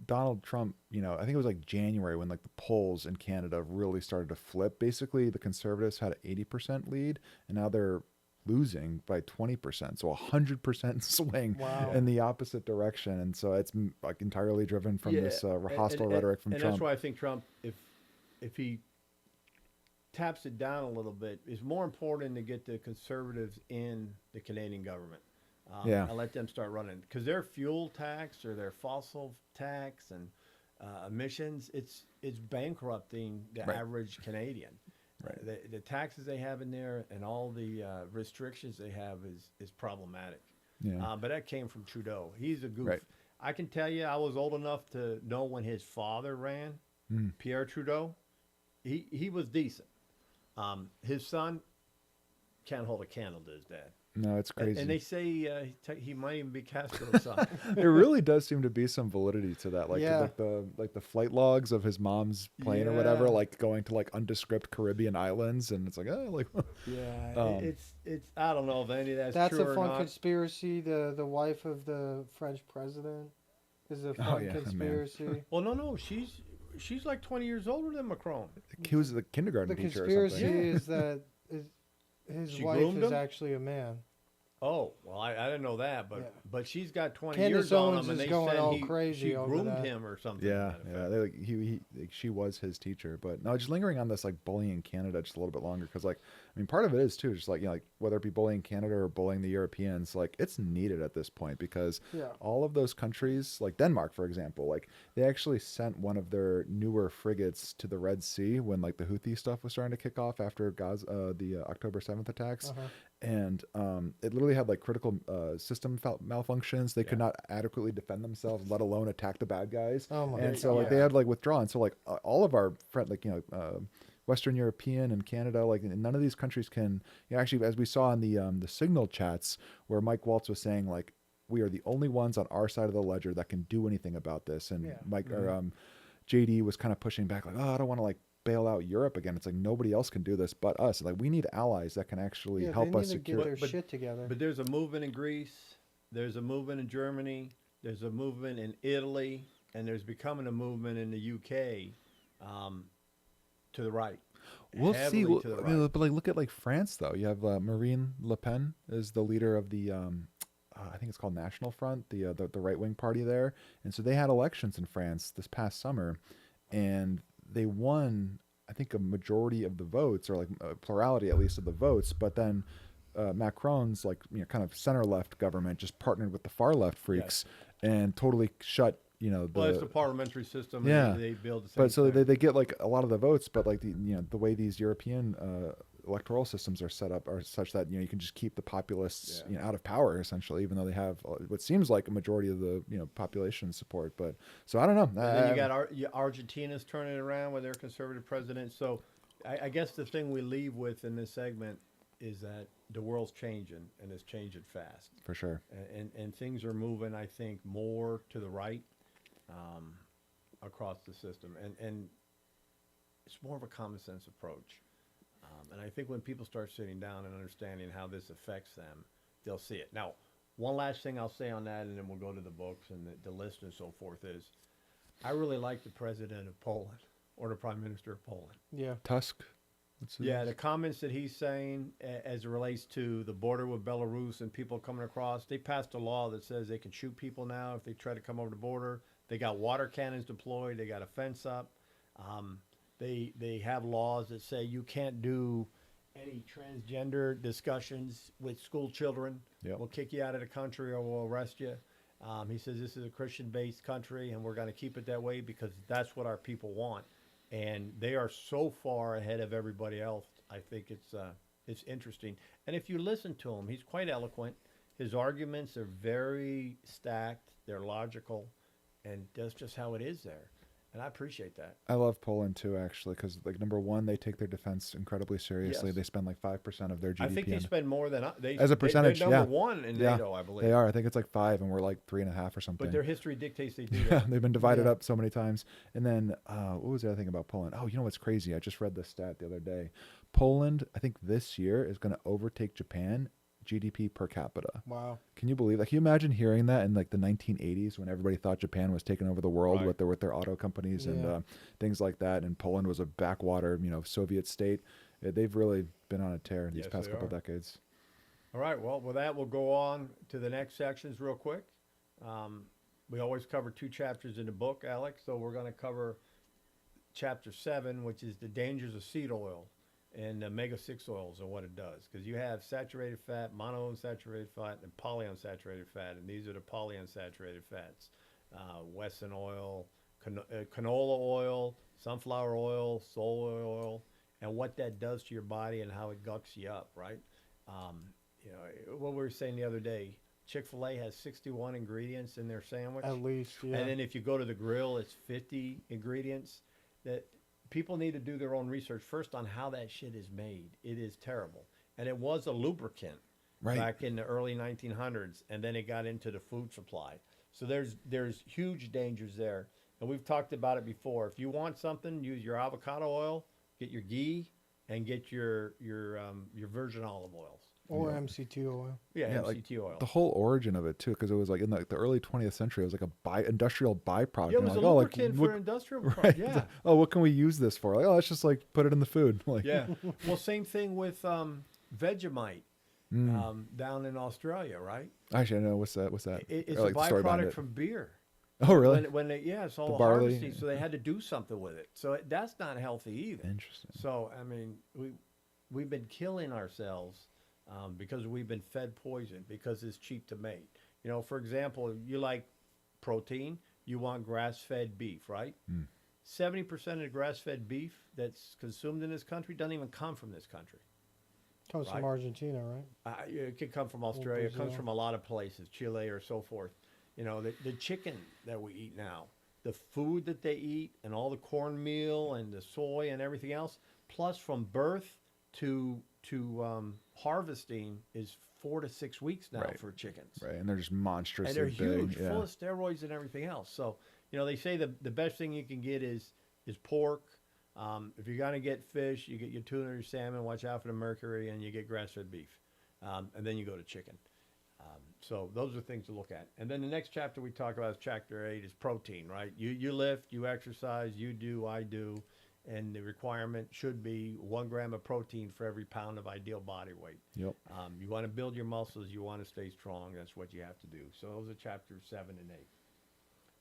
Donald Trump, I think it was like January when like the polls in Canada really started to flip. Basically, the Conservatives had an 80% lead, and now they're losing by 20%. So 100% swing Wow. in the opposite direction. And so it's like entirely driven from this hostile rhetoric from and Trump. that's why I think Trump, if he taps it down a little bit, is more important to get the Conservatives in the Canadian government. And let them start running, because their fuel tax or their fossil tax and emissions, it's bankrupting the average Canadian. Right. The taxes they have in there and all the restrictions they have is problematic. Yeah. But that came from Trudeau. He's a goof. Right. I can tell you, I was old enough to know when his father ran, Pierre Trudeau. He was decent. His son can't hold a candle to his dad. No, it's crazy. And they say he might even be Castro's son. There really does seem to be some validity to that. Like, the flight logs of his mom's plane or whatever, like going to like undescript Caribbean islands, and it's like, it's I don't know if any of that's true a or fun not. conspiracy. The wife of the French president is a fun conspiracy. Man. Well, no, she's like 20 years older than Macron. He was the kindergarten the teacher. Conspiracy or something. is that his wife is actually a man. Oh, well, I didn't know that, but she's got 20 Candace years on Owens him, and is they going said all crazy she over groomed that. him or something. Yeah. She was his teacher. But no, just lingering on this like bullying Canada just a little bit longer, because like I mean, part of it is too just like like whether it be bullying Canada or bullying the Europeans, like it's needed at this point, because all of those countries, like Denmark for example, like they actually sent one of their newer frigates to the Red Sea when like the Houthi stuff was starting to kick off after Gaza, the October 7th attacks. And it literally had like critical system malfunctions. They could not adequately defend themselves, let alone attack the bad guys. And so like they had like withdrawn. So like all of our Western European and Canada, like none of these countries can. Actually, as we saw in the Signal chats where Mike Waltz was saying like we are the only ones on our side of the ledger that can do anything about this, and Mike or JD was kind of pushing back like, oh, I don't want to like bail out Europe again. It's like nobody else can do this but us. Like we need allies that can actually help us secure. Get their shit together. But there's a movement in Greece. There's a movement in Germany. There's a movement in Italy, and there's becoming a movement in the UK to the right. We'll see. But like, look at like France though. You have Marine Le Pen is the leader of the. I think it's called National Front, the right wing party there, and so they had elections in France this past summer, and they won, I think, a majority of the votes, or like a plurality at least of the votes. But then Macron's like kind of center left government just partnered with the far left freaks and totally shut. Well, it's the parliamentary system. Yeah, and they build the same. But so thing. they get like a lot of the votes, but like the way these European electoral systems are set up are such that you can just keep the populists out of power essentially, even though they have what seems like a majority of the population support. But so I don't know. And then you got Argentina's turning it around with their conservative president. So I guess the thing we leave with in this segment is that the world's changing, and it's changing fast. For sure. And things are moving, I think, more to the right across the system. And it's more of a common sense approach. And I think when people start sitting down and understanding how this affects them, they'll see it. Now, one last thing I'll say on that, and then we'll go to the books and the list and so forth, is I really like the president of Poland, or the prime minister of Poland. Yeah. Tusk. The comments that he's saying as it relates to the border with Belarus and people coming across, they passed a law that says they can shoot people now if they try to come over the border. They got water cannons deployed. They got a fence up. They have laws that say you can't do any transgender discussions with school children. We'll kick you out of the country or we'll arrest you. He says this is a Christian-based country, and we're going to keep it that way because that's what our people want. And they are so far ahead of everybody else. I think it's interesting. And if you listen to him, he's quite eloquent. His arguments are very stacked. They're logical, and that's just how it is there. And I appreciate that. I love Poland too, actually, because like number one, they take their defense incredibly seriously. They spend like 5% of their GDP. I think they spend more than as a percentage. They're number one in NATO, I believe. They are. I think it's like 5, and we're like 3.5 or something. But their history dictates they do that. They've been divided up so many times. And then what was the other thing about Poland? Oh, you know what's crazy? I just read this stat the other day. Poland, I think this year is going to overtake Japan GDP per capita. Wow. Can you believe that? Can you imagine hearing that in like the 1980s when everybody thought Japan was taking over the world Right. with their auto companies Yeah. and things like that, and Poland was a backwater, Soviet state. They've really been on a tear these Yes, past they couple are. decades. All right. Well, with that, we'll go on to the next sections real quick. We always cover 2 chapters in the book, Alex. So we're going to cover chapter 7, which is the dangers of seed oil and omega-6 oils and what it does. Because you have saturated fat, monounsaturated fat, and polyunsaturated fat. And these are the polyunsaturated fats. Wesson oil, canola oil, sunflower oil, soy oil, and what that does to your body and how it gucks you up, right? What we were saying the other day, Chick-fil-A has 61 ingredients in their sandwich. At least, yeah. And then if you go to the grill, it's 50 ingredients. That people need to do their own research first on how that shit is made. It is terrible. And it was a lubricant back in the early 1900s, and then it got into the food supply. So there's huge dangers there. And we've talked about it before. If you want something, use your avocado oil, get your ghee, and get your virgin olive oils. Or MCT oil. Yeah, like MCT oil. The whole origin of it too, because it was like in the early 20th century, it was like a industrial byproduct. Yeah, it And was a like, lubricant for what- industrial right. products. Yeah. Oh, what can we use this for? Like, oh, let's just like put it in the food. Like, Yeah. Well, same thing with Vegemite down in Australia, right? Actually, I know what's that. It's Or, like, a the story behind byproduct it. from beer. Oh, really? When it's all The barley? harvesting, so they had to do something with it. So that's not healthy either. Interesting. So I mean, we've been killing ourselves because we've been fed poison because it's cheap to make. For example, you like protein, you want grass-fed beef, right? 70% of the grass-fed beef that's consumed in this country doesn't even come from this country. Comes from Right. Argentina, right? It could come from Australia. It comes Brazil. from a lot of places, Chile or so forth. The chicken that we eat now, the food that they eat, and all the cornmeal and the soy and everything else, plus from birth to harvesting is 4 to 6 weeks now Right. for chickens. Right, and they're just monstrously And they're big. huge, Yeah. full of steroids and everything else. So, they say the best thing you can get is pork. If you're going to get fish, you get your tuna or your salmon, watch out for the mercury, and you get grass-fed beef. And then you go to chicken. So those are things to look at. And then the next chapter we talk about is chapter 8 is protein, right? You lift, you exercise, you do, I do. And the requirement should be 1 gram of protein for every pound of ideal body weight. Yep. You want to build your muscles. You want to stay strong. That's what you have to do. So those are chapters 7 and 8.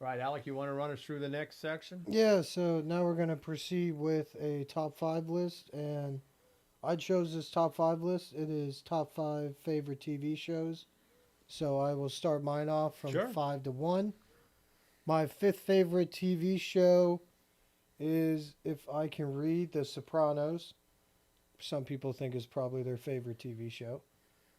Right, Alec, you want to run us through the next section? Yeah, so now we're going to proceed with a top 5 list. And I chose this top 5 list. It is top 5 favorite TV shows. So I will start mine off from Sure. 5 to 1. My 5th favorite TV show is, if I can read, The Sopranos. Some people think it's probably their favorite TV show.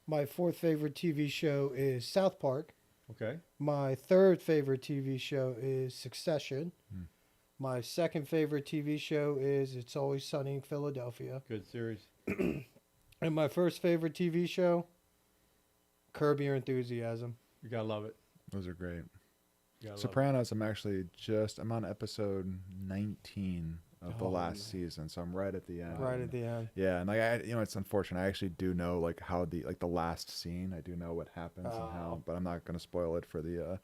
My 4th favorite TV show is South Park. Okay. My 3rd favorite TV show is Succession. My 2nd favorite TV show is It's Always Sunny in Philadelphia. Good series. And my 1st favorite TV show, Curb Your Enthusiasm. You got to love it. Those are great. You gotta love it. Sopranos, I'm on episode 19 of the last season, so I'm right at the end. Right at the end. Yeah, and like it's unfortunate. I actually do know like how the last scene. I do know what happens and how, but I'm not going to spoil it for the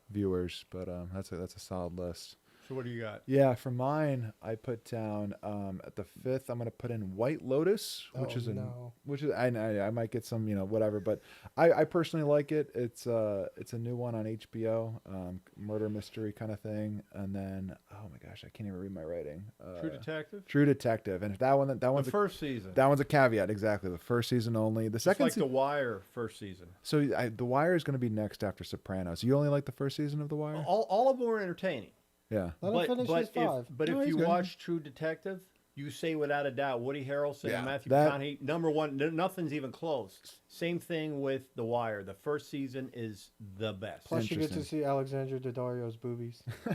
viewers. But that's a solid list. So what do you got? Yeah, for mine, I put down at the 5th. I'm gonna put in White Lotus, which I might get some whatever, but I personally like it. It's a new one on HBO, murder mystery kind of thing. And then oh my gosh, I can't even read my writing. True Detective? True Detective, and that one's The first season. that one's a caveat. Exactly, the first season only. The It's second like The Wire first season. so The Wire is gonna be next after Sopranos. You only like the first season of The Wire? All of them were entertaining. Yeah. Let him finish his 5. No, if he's you good. watch True Detective, you say without a doubt Woody Harrelson Yeah, and Matthew that- McConaughey, number one. Nothing's even close. Same thing with The Wire. The first season is the best. Plus, you get to Interesting. see Alexandra Daddario's boobies. I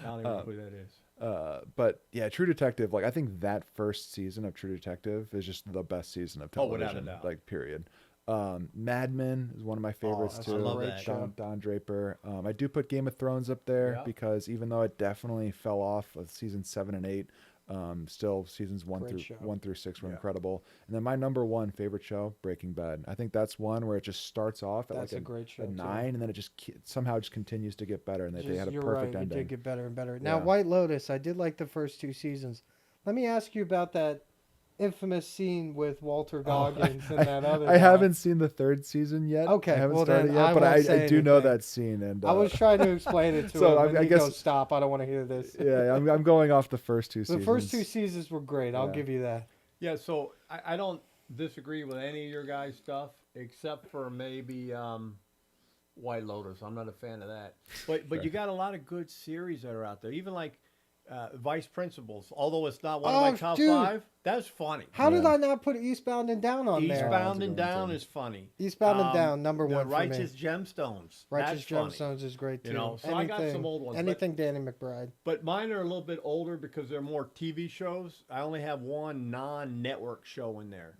don't even know who that is. But yeah, True Detective. Like I think that first season of True Detective is just the best season of Oh, television. without a doubt. Like period. Mad Men is one of my favorites that's too. a love great that. show. Don Draper. I do put Game of Thrones up there Yeah. because even though it definitely fell off of season 7 and 8, Still, seasons Great show. 1 through 6 were Yeah. incredible. And then my number one favorite show, Breaking Bad. I think that's one where it just starts off at That's like a great show, a too. 9, and then it just somehow just continues to get better. And they had a You're perfect right. It ending. did get better and better. Now, Yeah. White Lotus, I did like the first 2 seasons. Let me ask you about that infamous scene with Walter Goggins and that other I guy. haven't seen the 3rd season yet. Okay, I haven't well started then yet, I but won't I say do know anything. that scene. And I was trying to explain it to So him, and I he guess- goes, "Stop! I don't want to hear this." yeah, I'm going off the first 2 The seasons. first 2 seasons were great. I'll Yeah. give you that. Yeah, so I don't disagree with any of your guys' stuff except for maybe White Lotus. I'm not a fan of that. But you got a lot of good series that are out there. Even like Vice Principals, although it's not one of my top dude. 5, that's funny. How did Yeah. I not put Eastbound and Down on there? Eastbound That's a and good one, Down too. is funny. Eastbound and Down, number The 1 for Righteous me. Gemstones. Righteous that's funny. Gemstones is great too. You know, so I got some old ones, but- Anything Danny McBride. But mine are a little bit older because they're more TV shows. I only have one non-network show in there.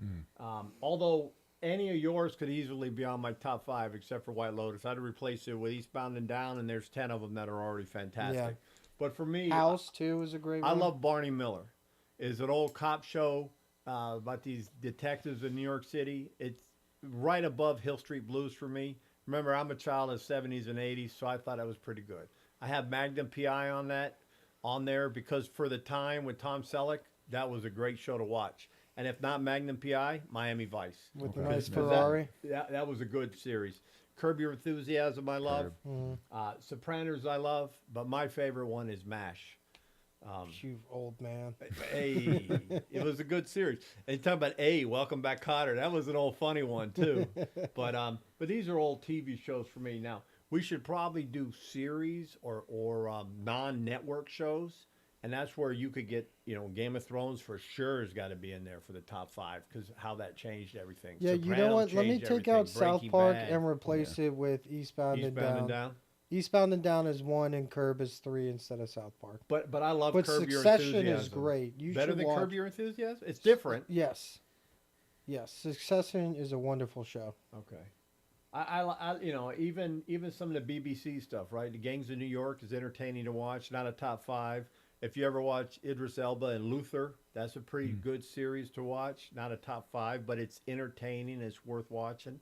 Although any of yours could easily be on my top 5 except for White Lotus. I'd replace it with Eastbound and Down, and there's 10 of them that are already fantastic. Yeah. But for me, House too is a great I one. love Barney Miller. It's an old cop show about these detectives in New York City. It's right above Hill Street Blues for me. Remember, I'm a child of the 70s and 80s, so I thought that was pretty good. I have Magnum PI on there because for the time with Tom Selleck, that was a great show to watch. And if not Magnum PI, Miami Vice. with the Okay. nice 'Cause Ferrari. That was a good series. Curb Your Enthusiasm, I love. Sopranos, I love. But my favorite one is MASH. You old man. Hey, it was a good series. And you talk about Welcome Back, Kotter. That was an old funny one too. But these are old TV shows for me. Now we should probably do series or non-network shows, and that's where you could get Game of Thrones for sure has got to be in there for the top 5 because how that changed everything. Yeah, you know Sopranos what? Let me changed take out everything. South Breaking Park Bad. and replace it with Eastbound, Eastbound and Down. Eastbound and Down is 1 and Curb is 3 instead of South Park. But I love But Curb Your Succession Enthusiasm. is great. You Better should than watch. Curb Your Enthusiasm? It's different. Yes. Yes, Succession is a wonderful show. Okay. I even some of the BBC stuff, right? The Gangs of New York is entertaining to watch, not a top 5. If you ever watch Idris Elba and Luther, that's a pretty good series to watch. Not a top 5, but it's entertaining. It's worth watching.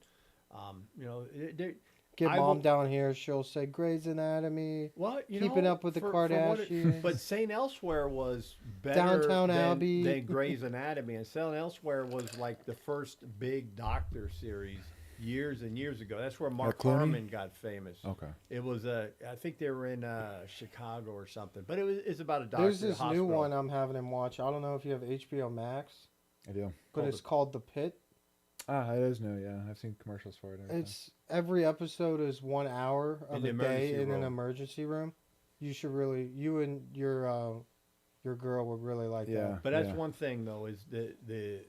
Get I Mom will- down here, she'll say Grey's Anatomy. What Keeping Up with the Kardashians. But St. Elsewhere was better Downtown than, Abbey. than Grey's Anatomy, and St. Elsewhere was like the first big doctor series years and years ago. That's where Mark Clooney? Harmon got famous. Okay. It was I think they were in Chicago or something, but it's about a doctor. There's at a this new hospital. one I'm having him watch. I don't know if you have HBO Max, I do. but Called it's called The Pit. It is new. Yeah, I've seen commercials for it. and everything. It's every episode is 1 hour of In a the day emergency in an room. emergency room. You should really, you and your girl would really like Yeah. that. But that's one thing though is the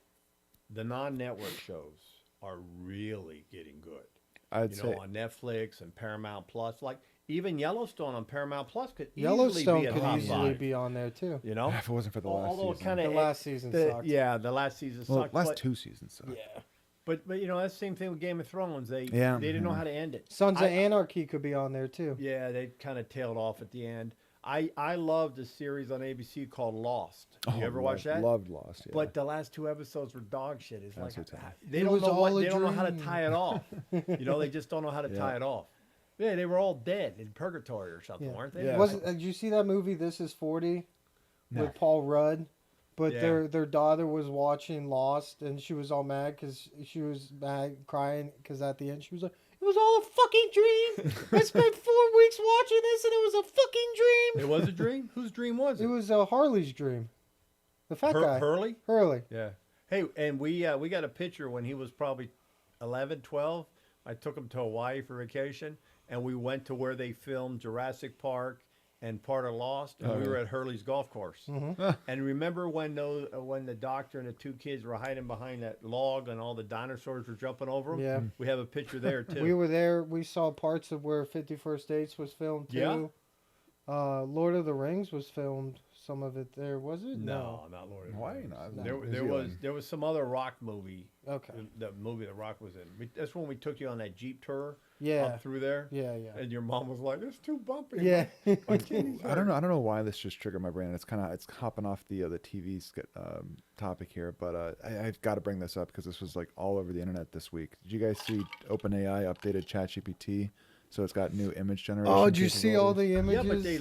non-network shows are really getting good. I'd say On Netflix and Paramount Plus, like even Yellowstone on Paramount Plus could Yellowstone easily be a could top easily 5, be on there too. if it wasn't for the last Although it season. kind The of last season sucked. Yeah, the last season Well, sucked. last but, 2 seasons sucked. Yeah. but that's the same thing with Game of Thrones. They Yeah, didn't know yeah. how to end it. Sons of Anarchy could be on there too. Yeah, they kind of tailed off at the end. I loved a series on ABC called Lost. You ever watch that? Loved Lost. Yeah. But the last 2 episodes were dog shit. It's like Absolute time. they It don't was know all a they don't know how to dream. tie it off. They just don't know how to Yeah. tie it off. Yeah, they were all dead in purgatory or something, weren't they? Yeah. Did you see that movie This Is 40 with Paul Rudd? But Yeah. their daughter was watching Lost and she was all mad because she was mad, crying because at the end she was like, "It was all a fucking dream. I spent 4 weeks watching this and it was a fucking dream." It was a dream? Whose dream was it? It was Harley's dream. The fat guy. Hurley? Hurley. Yeah. Hey, and we got a picture when he was probably 11, 12. I took him to Hawaii for vacation, and we went to where they filmed Jurassic Park and part of Lost, and we were at Hurley's golf course. And remember when the doctor and the 2 kids were hiding behind that log and all the dinosaurs were jumping over them? Yeah. We have a picture there, too. We were there. We saw parts of where 51st Dates was filmed too. Yeah. Lord of the Rings was filmed. Some of it there, was it? No, not Lord of the Why Rings. not? No. There, New there was Zealand. there was some other rock movie Okay. The movie The Rock was in. That's when we took you on that Jeep tour. Yeah. Up through there. Yeah. And your mom was like, "It's too bumpy." Yeah. My kidneys I don't know why this just triggered my brain. It's hopping off the TV topic here, but I've got to bring this up because this was like all over the internet this week. Did you guys see OpenAI updated ChatGPT? So it's got new image generation. Oh, did you see all the images? Yeah, but they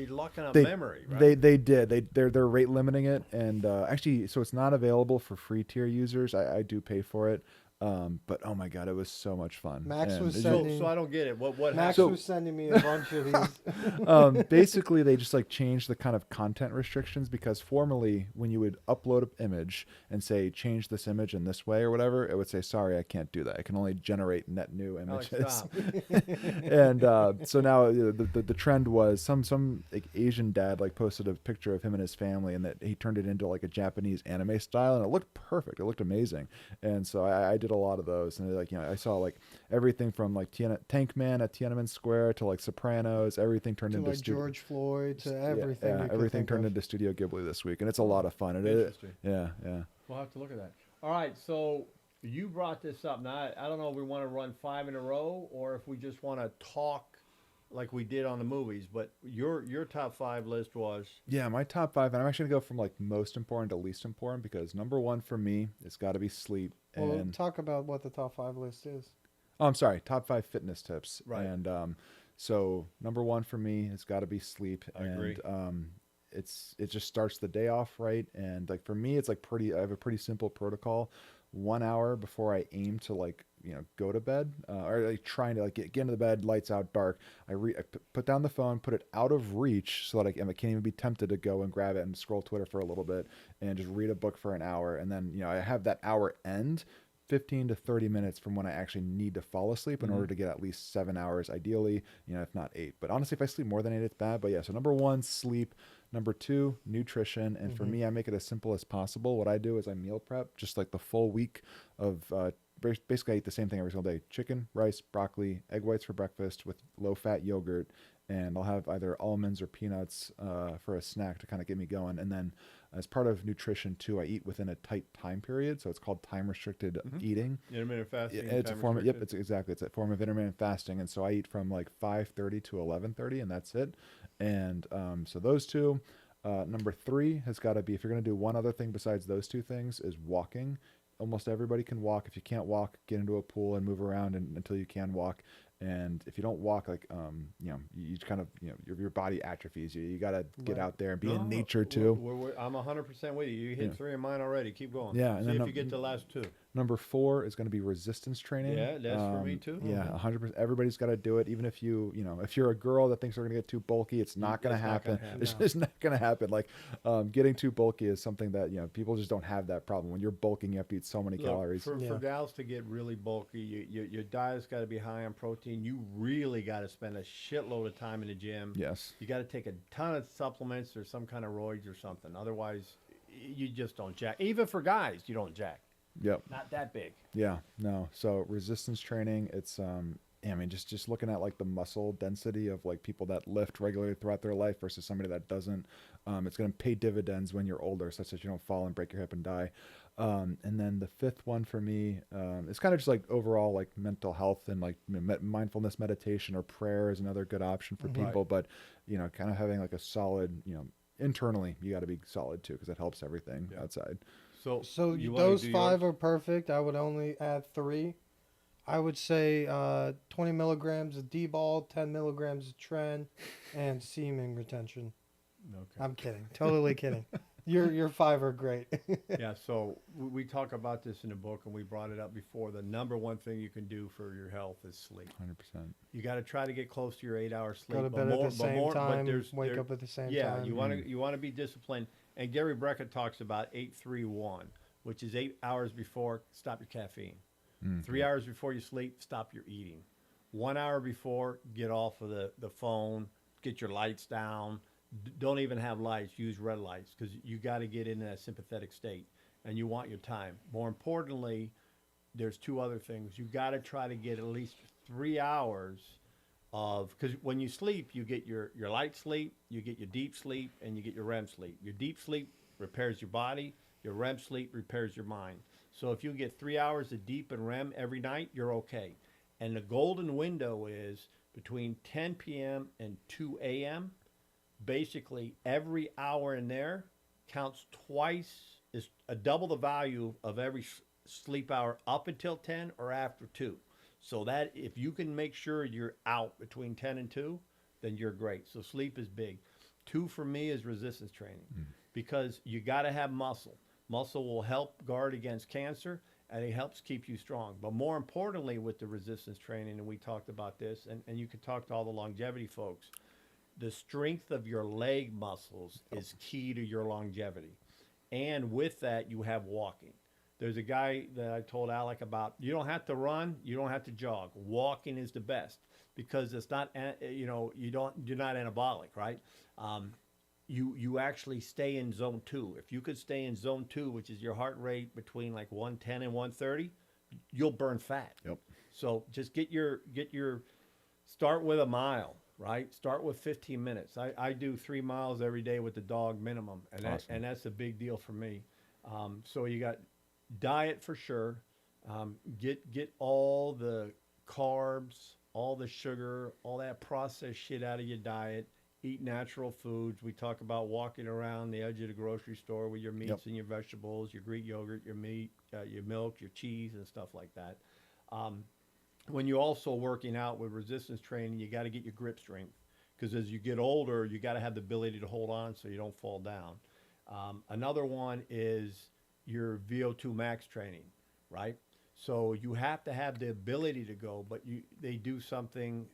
locked out memory, right? They did. They're rate limiting it, and actually, so it's not available for free tier users. I do pay for it. But oh my god, it was so much fun. Max And was it- sending. So I don't get it. What Max happened? was sending me a bunch of these. basically they just like changed the kind of content restrictions because formerly when you would upload an image and say change this image in this way or whatever, it would say sorry, I can't do that. I can only generate net new Alex, images. stop. And so now the trend was some like Asian dad like posted a picture of him and his family and that he turned it into like a Japanese anime style and it looked perfect. It looked amazing. And so I did a lot of those and like I saw like everything from like Tank Man at Tiananmen Square to like Sopranos. Everything turned To into like George Floyd to everything. Yeah, you could everything think turned of. into Studio Ghibli this week, and it's a lot of fun. Interesting. Yeah. We'll have to look at that. All right, so you brought this up. Now, I don't know if we want to run 5 in a row or if we just want to talk like we did on the movies, but your top 5 list was... Yeah, my top 5, and I'm actually going to go from like most important to least important because number 1 for me, it's got to be sleep. Well, And talk about what the top 5 list is. oh, I'm sorry, top 5 fitness tips. Right. And so number 1 for me has got to be sleep. I agree. It just starts the day off right, and like for me, it's like I have a pretty simple protocol. 1 hour before I aim to like go to bed, or like trying to like get into the bed, lights out, dark. I put down the phone, put it out of reach so that I can't even be tempted to go and grab it and scroll Twitter for a little bit and just read a book for an hour, and then I have that hour end 15 to 30 minutes from when I actually need to fall asleep in order to get at least 7 hours, ideally, if not 8. But honestly, if I sleep more than 8, it's bad. But yeah, so number 1, sleep. Number 2, nutrition. And for me, I make it as simple as possible. What I do is I meal prep just like the full week of, basically I eat the same thing every single day. Chicken, rice, broccoli, egg whites for breakfast with low-fat yogurt. And I'll have either almonds or peanuts for a snack to kind of get me going. And then as part of nutrition too, I eat within a tight time period. So it's called time restricted eating. Intermittent fasting. It's a form of, it's a form of intermittent fasting. And so I eat from like 5:30 to 11:30 and that's it. And so those two. Number 3 has got to be, if you're going to do one other thing besides those 2 things, is walking. Almost everybody can walk. If you can't walk, get into a pool and move around until you can walk. And if you don't walk, like, you kind of, your body atrophies. You got to get out there and be in nature too. I'm 100% with you. You hit 3 of mine already. Keep going. Yeah, and See then if you get the last 2. Number 4 is going to be resistance training. Yeah, that's for me too. Yeah, 100%. Everybody's got to do it. Even if if you're a girl that thinks they're going to get too bulky, it's not going to happen. It's just not going to happen. Like, getting too bulky is something that, people just don't have that problem. When you're bulking, you have to eat so many calories. For gals to get really bulky, your diet's got to be high on protein. You really got to spend a shitload of time in the gym. Yes. You got to take a ton of supplements or some kind of roids or something. Otherwise, you just don't jack. Even for guys, you don't jack. Yep. Not that big. Yeah, no. So resistance training, it's just looking at like the muscle density of like people that lift regularly throughout their life versus somebody that doesn't. It's going to pay dividends when you're older, such that you don't fall and break your hip and die. And then the 5th one for me, it's kind of just like overall like mental health and like mindfulness meditation or prayer is another good option for people. But kind of having like a solid, internally, you got to be solid too because it helps everything outside. So those 5 are perfect. I would only add 3. I would say 20 milligrams of D-ball, 10 milligrams of Tren, and semen retention. Okay. I'm kidding. Totally kidding. Your 5 are great. Yeah, so we talk about this in the book, and we brought it up before. The number 1 thing you can do for your health is sleep. 100%. You got to try to get close to your 8-hour sleep. Go to bed at the same time, wake up at the same time. Yeah, you want to be disciplined. And Gary Breckett talks about 8-3-1, which is 8 hours before, stop your caffeine. 3 hours before you sleep, stop your eating. 1 hour before, get off of the phone, get your lights down. Don't even have lights, use red lights because you got to get in that sympathetic state and you want your time. More importantly, there's 2 other things. You got to try to get at least 3 hours of, because when you sleep, you get your light sleep, you get your deep sleep, and you get your REM sleep. Your deep sleep repairs your body, your REM sleep repairs your mind. So if you get 3 hours of deep and REM every night, you're okay. And the golden window is between 10 p.m. and 2 a.m. Basically, every hour in there counts twice, is a double the value of every sleep hour up until 10 or after 2. So that if you can make sure you're out between 10 and 2, then you're great. So sleep is big. 2 for me is resistance training because you got to have muscle. Muscle will help guard against cancer, and it helps keep you strong. But more importantly, with the resistance training, and we talked about this, and you can talk to all the longevity folks, the strength of your leg muscles is key to your longevity. And with that, you have walking. There's a guy that I told Alec about, you don't have to run, you don't have to jog. Walking is the best because it's not, you're not anabolic, right? You actually stay in zone 2. If you could stay in zone 2, which is your heart rate between like 110 and 130, you'll burn fat. Yep. So just start with a mile, right? Start with 15 minutes. I do 3 miles every day with the dog minimum, and Awesome. that's a big deal for me. So you got diet for sure. Get all the carbs, all the sugar, all that processed shit out of your diet. Eat natural foods. We talk about walking around the edge of the grocery store with your meats and your vegetables, your Greek yogurt, your meat, your milk, your cheese, and stuff like that. When you're also working out with resistance training, you got to get your grip strength because as you get older, you got to have the ability to hold on so you don't fall down. Another one is your VO2 max training, right? So you have to have the ability to go, but they do something.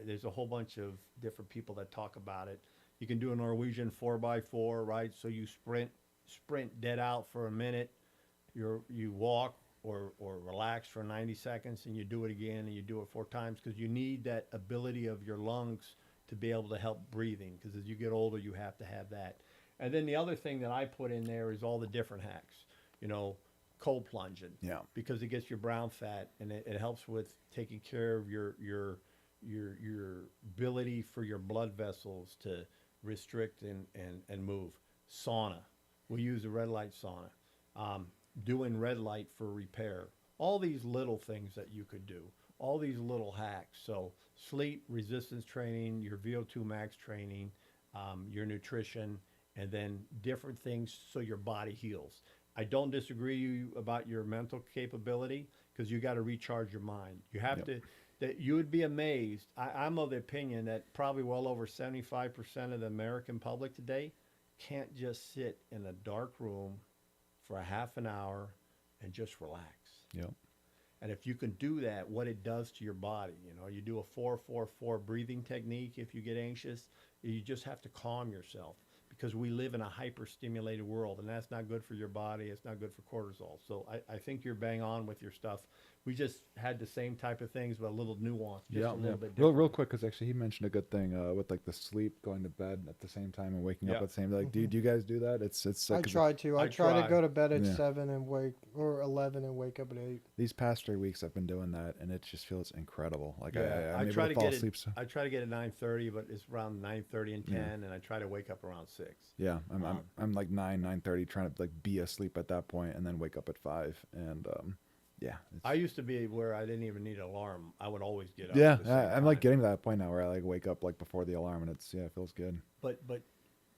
There's a whole bunch of different people that talk about it. You can do a Norwegian 4x4, right? So you sprint dead out for a minute. You walk or relax for 90 seconds, and you do it again, and you do it 4 times because you need that ability of your lungs to be able to help breathing. Because as you get older, you have to have that. And then the other thing that I put in there is all the different hacks. Cold plunging. Yeah. Because it gets your brown fat and it helps with taking care of your ability for your blood vessels to restrict and move. Sauna. We use a red light sauna. Doing red light for repair. All these little things that you could do. All these little hacks. So sleep, resistance training, your VO2 max training, your nutrition, and then different things so your body heals. I don't disagree about your mental capability because you got to recharge your mind. You have to, that you would be amazed. I'm of the opinion that probably well over 75% of the American public today can't just sit in a dark room for a half an hour and just relax. Yep. And if you can do that, what it does to your body, you do a 4-4-4 breathing technique. If you get anxious, you just have to calm yourself. Because we live in a hyper-stimulated world, and that's not good for your body. It's not good for cortisol. So I think you're bang on with your stuff. We just had the same type of things, but a little nuance, just a little bit different. Real quick, because actually he mentioned a good thing with like the sleep, going to bed at the same time and waking up at the same time. Like, do you guys do that? It's. I try to. I try to go to bed at 7 and or 11 and wake up at 8. These past 3 weeks I've been doing that, and it just feels incredible. Like I try to fall asleep. I try to get at 9:30, but it's around 9:30 and 10, and I try to wake up around 6. Yeah, I'm like 9:30 trying to like be asleep at that point, and then wake up at 5, and I used to be where I didn't even need an alarm. I would always get up. Yeah, I'm like getting to that point now where I like wake up like before the alarm, and it feels good. But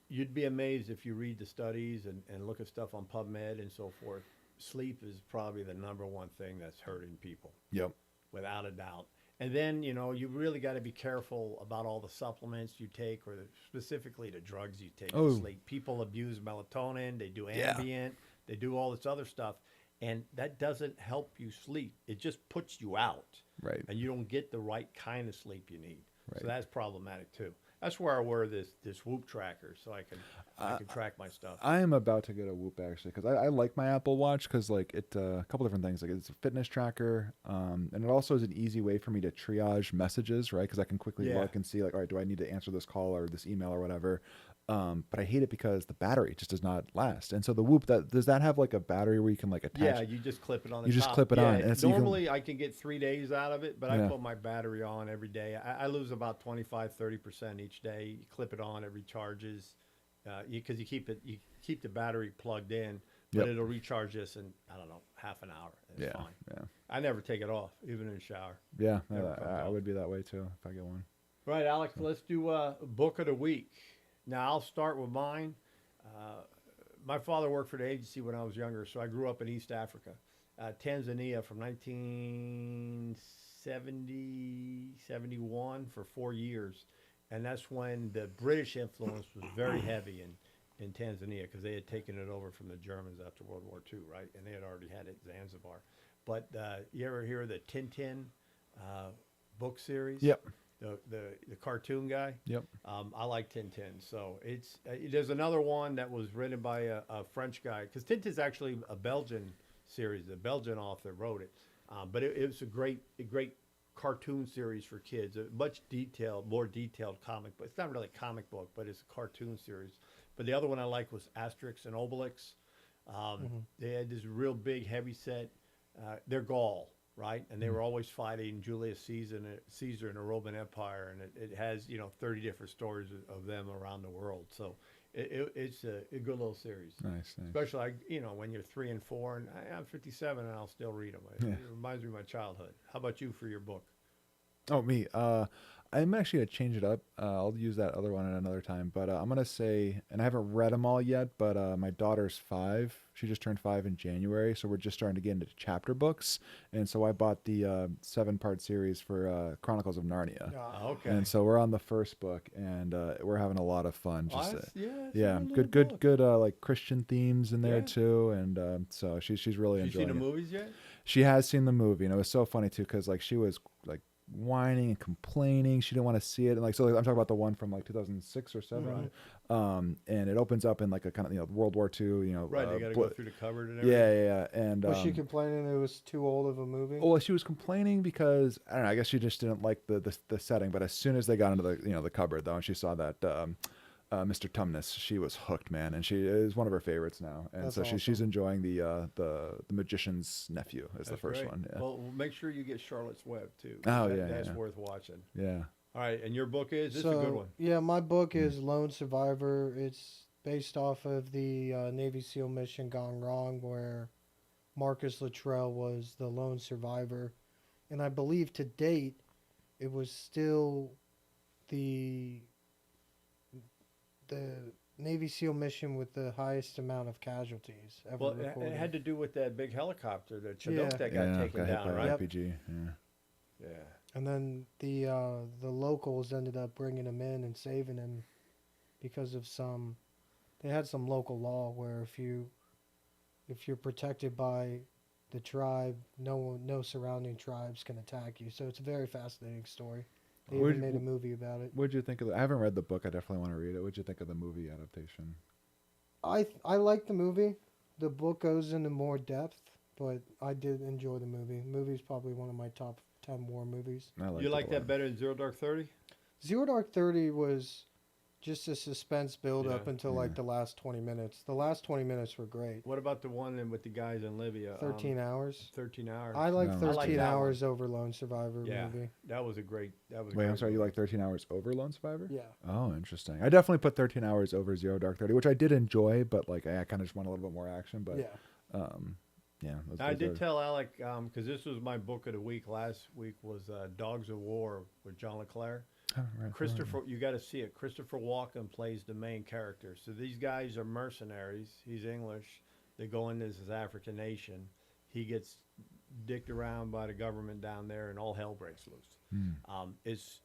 you'd be amazed if you read the studies and look at stuff on PubMed and so forth. Sleep is probably the number one thing that's hurting people. Yep. Without a doubt. And then, you really got to be careful about all the supplements you take or specifically the drugs you take to sleep. People abuse melatonin. They do Ambien. They do all this other stuff. And that doesn't help you sleep. It just puts you out. Right. And you don't get the right kind of sleep you need. Right. So that's problematic too. That's where I wear this Whoop tracker so I can track my stuff. I am about to get a Whoop actually because I like my Apple Watch because like it a couple different things, like it's a fitness tracker, and it also is an easy way for me to triage messages, right? Because I can quickly look and see like, all right, do I need to answer this call or this email or whatever. But I hate it because the battery just does not last. And so the Whoop, does that have like a battery where you can like attach? Yeah, you just clip it on the top. You just clip it on. And normally I can get 3 days out of it, but I put my battery on every day. I lose about 25-30% each day. You clip it on, it recharges because you keep the battery plugged in. but Yep. it'll recharge this in, I don't know, half an hour. It's Yeah, fine. yeah, I never take it off, even in the shower. yeah. Never comes I off. would be that way too if I get one. Right, Alex, let's do a book of the week. Now, I'll start with mine. My father worked for the agency when I was younger, so I grew up in East Africa, Tanzania from 1970, 71 for 4 years. And that's when the British influence was very heavy in Tanzania because they had taken it over from the Germans after World War II, right? And they had already had it in Zanzibar. But you ever hear of the Tintin book series? Yep. The cartoon guy. Yep. I like Tintin. So it's there's another one that was written by a French guy because Tintin's actually a Belgian series. A Belgian author wrote it, but it was a great cartoon series for kids. A much more detailed comic book. It's not really a comic book, but it's a cartoon series. But the other one I liked was Asterix and Obelix. They had this real big, heavy set. They're Gaul. Right, and they were always fighting Julius Caesar in the Roman Empire, and it has 30 different stories of them around the world. So it's a good little series. Nice. Especially when you're 3 and 4, and I'm 57 and I'll still read them. It reminds me of my childhood. How about you for your book? Oh, me. I'm actually gonna change it up. I'll use that other one at another time. But I'm gonna say, and I haven't read them all yet. But my daughter's 5. She just turned 5 in January, so we're just starting to get into chapter books. And so I bought the 7-part series for Chronicles of Narnia. Okay. And so we're on the first book, and we're having a lot of fun. Just It's a yeah, little book. good like Christian themes in there Yeah. too. And so she's really Have you enjoying seen the it. movies yet? She has seen the movie, and it was so funny too because like she was like whining and complaining. She didn't want to see it, and like so I'm talking about the one from like 2006 or 7. Right. And it opens up in like a kind of World War II. Right, they got to go through the cupboard and everything. Yeah. And Was she complaining it was too old of a movie? well, she was complaining because I don't know. I guess she just didn't like the setting. But as soon as they got into the the cupboard though, and she saw that Mr. Tumnus, she was hooked, man, and she is one of her favorites now. And That's so she's awesome. enjoying the Magician's Nephew is the That's first great. one. Yeah. Well, make sure you get Charlotte's Web too. Oh, That's yeah. worth watching. Yeah. All right, and your book is this is a good one. Yeah, my book is Lone Survivor. It's based off of the Navy SEAL mission Gone Wrong, where Marcus Luttrell was the lone survivor. And I believe to date, it was still the Navy SEAL mission with the highest amount of casualties ever Well, recorded. it had to do with that big helicopter, the Chinook that got taken got hit down, by right? RPG. Yeah. Yeah. And then the locals ended up bringing him in and saving him because of they had some local law where if you're protected by the tribe, no surrounding tribes can attack you. So it's a very fascinating story. They even made a movie about it. What'd you think of I haven't read the book. I definitely want to read it. What'd you think of the movie adaptation? I like the movie. The book goes into more depth, but I did enjoy the movie. The movie's probably one of my top 10 war movies. I liked You it like a that lot. better than Zero Dark 30? Zero Dark 30 was just a suspense build up Yeah. until like the last 20 minutes. The last 20 minutes were great. What about the one with the guys in Libya? 13 hours. 13 hours. I like No. I 13 like that hours over Lone Survivor Yeah. movie. That was a great. That was. a Wait, I'm great sorry. You movie. like 13 Hours over Lone Survivor? Yeah. Oh, interesting. I definitely put 13 Hours over Zero Dark 30, which I did enjoy, but like I kind of just want a little bit more action. But Yeah. yeah. I did tell Alec because this was my book of the week. Last week was Dogs of War with John LeClaire. Christopher, you got to see it. Christopher Walken plays the main character. So these guys are mercenaries. He's English. They go into this African nation. He gets dicked around by the government down there, and all hell breaks loose. It's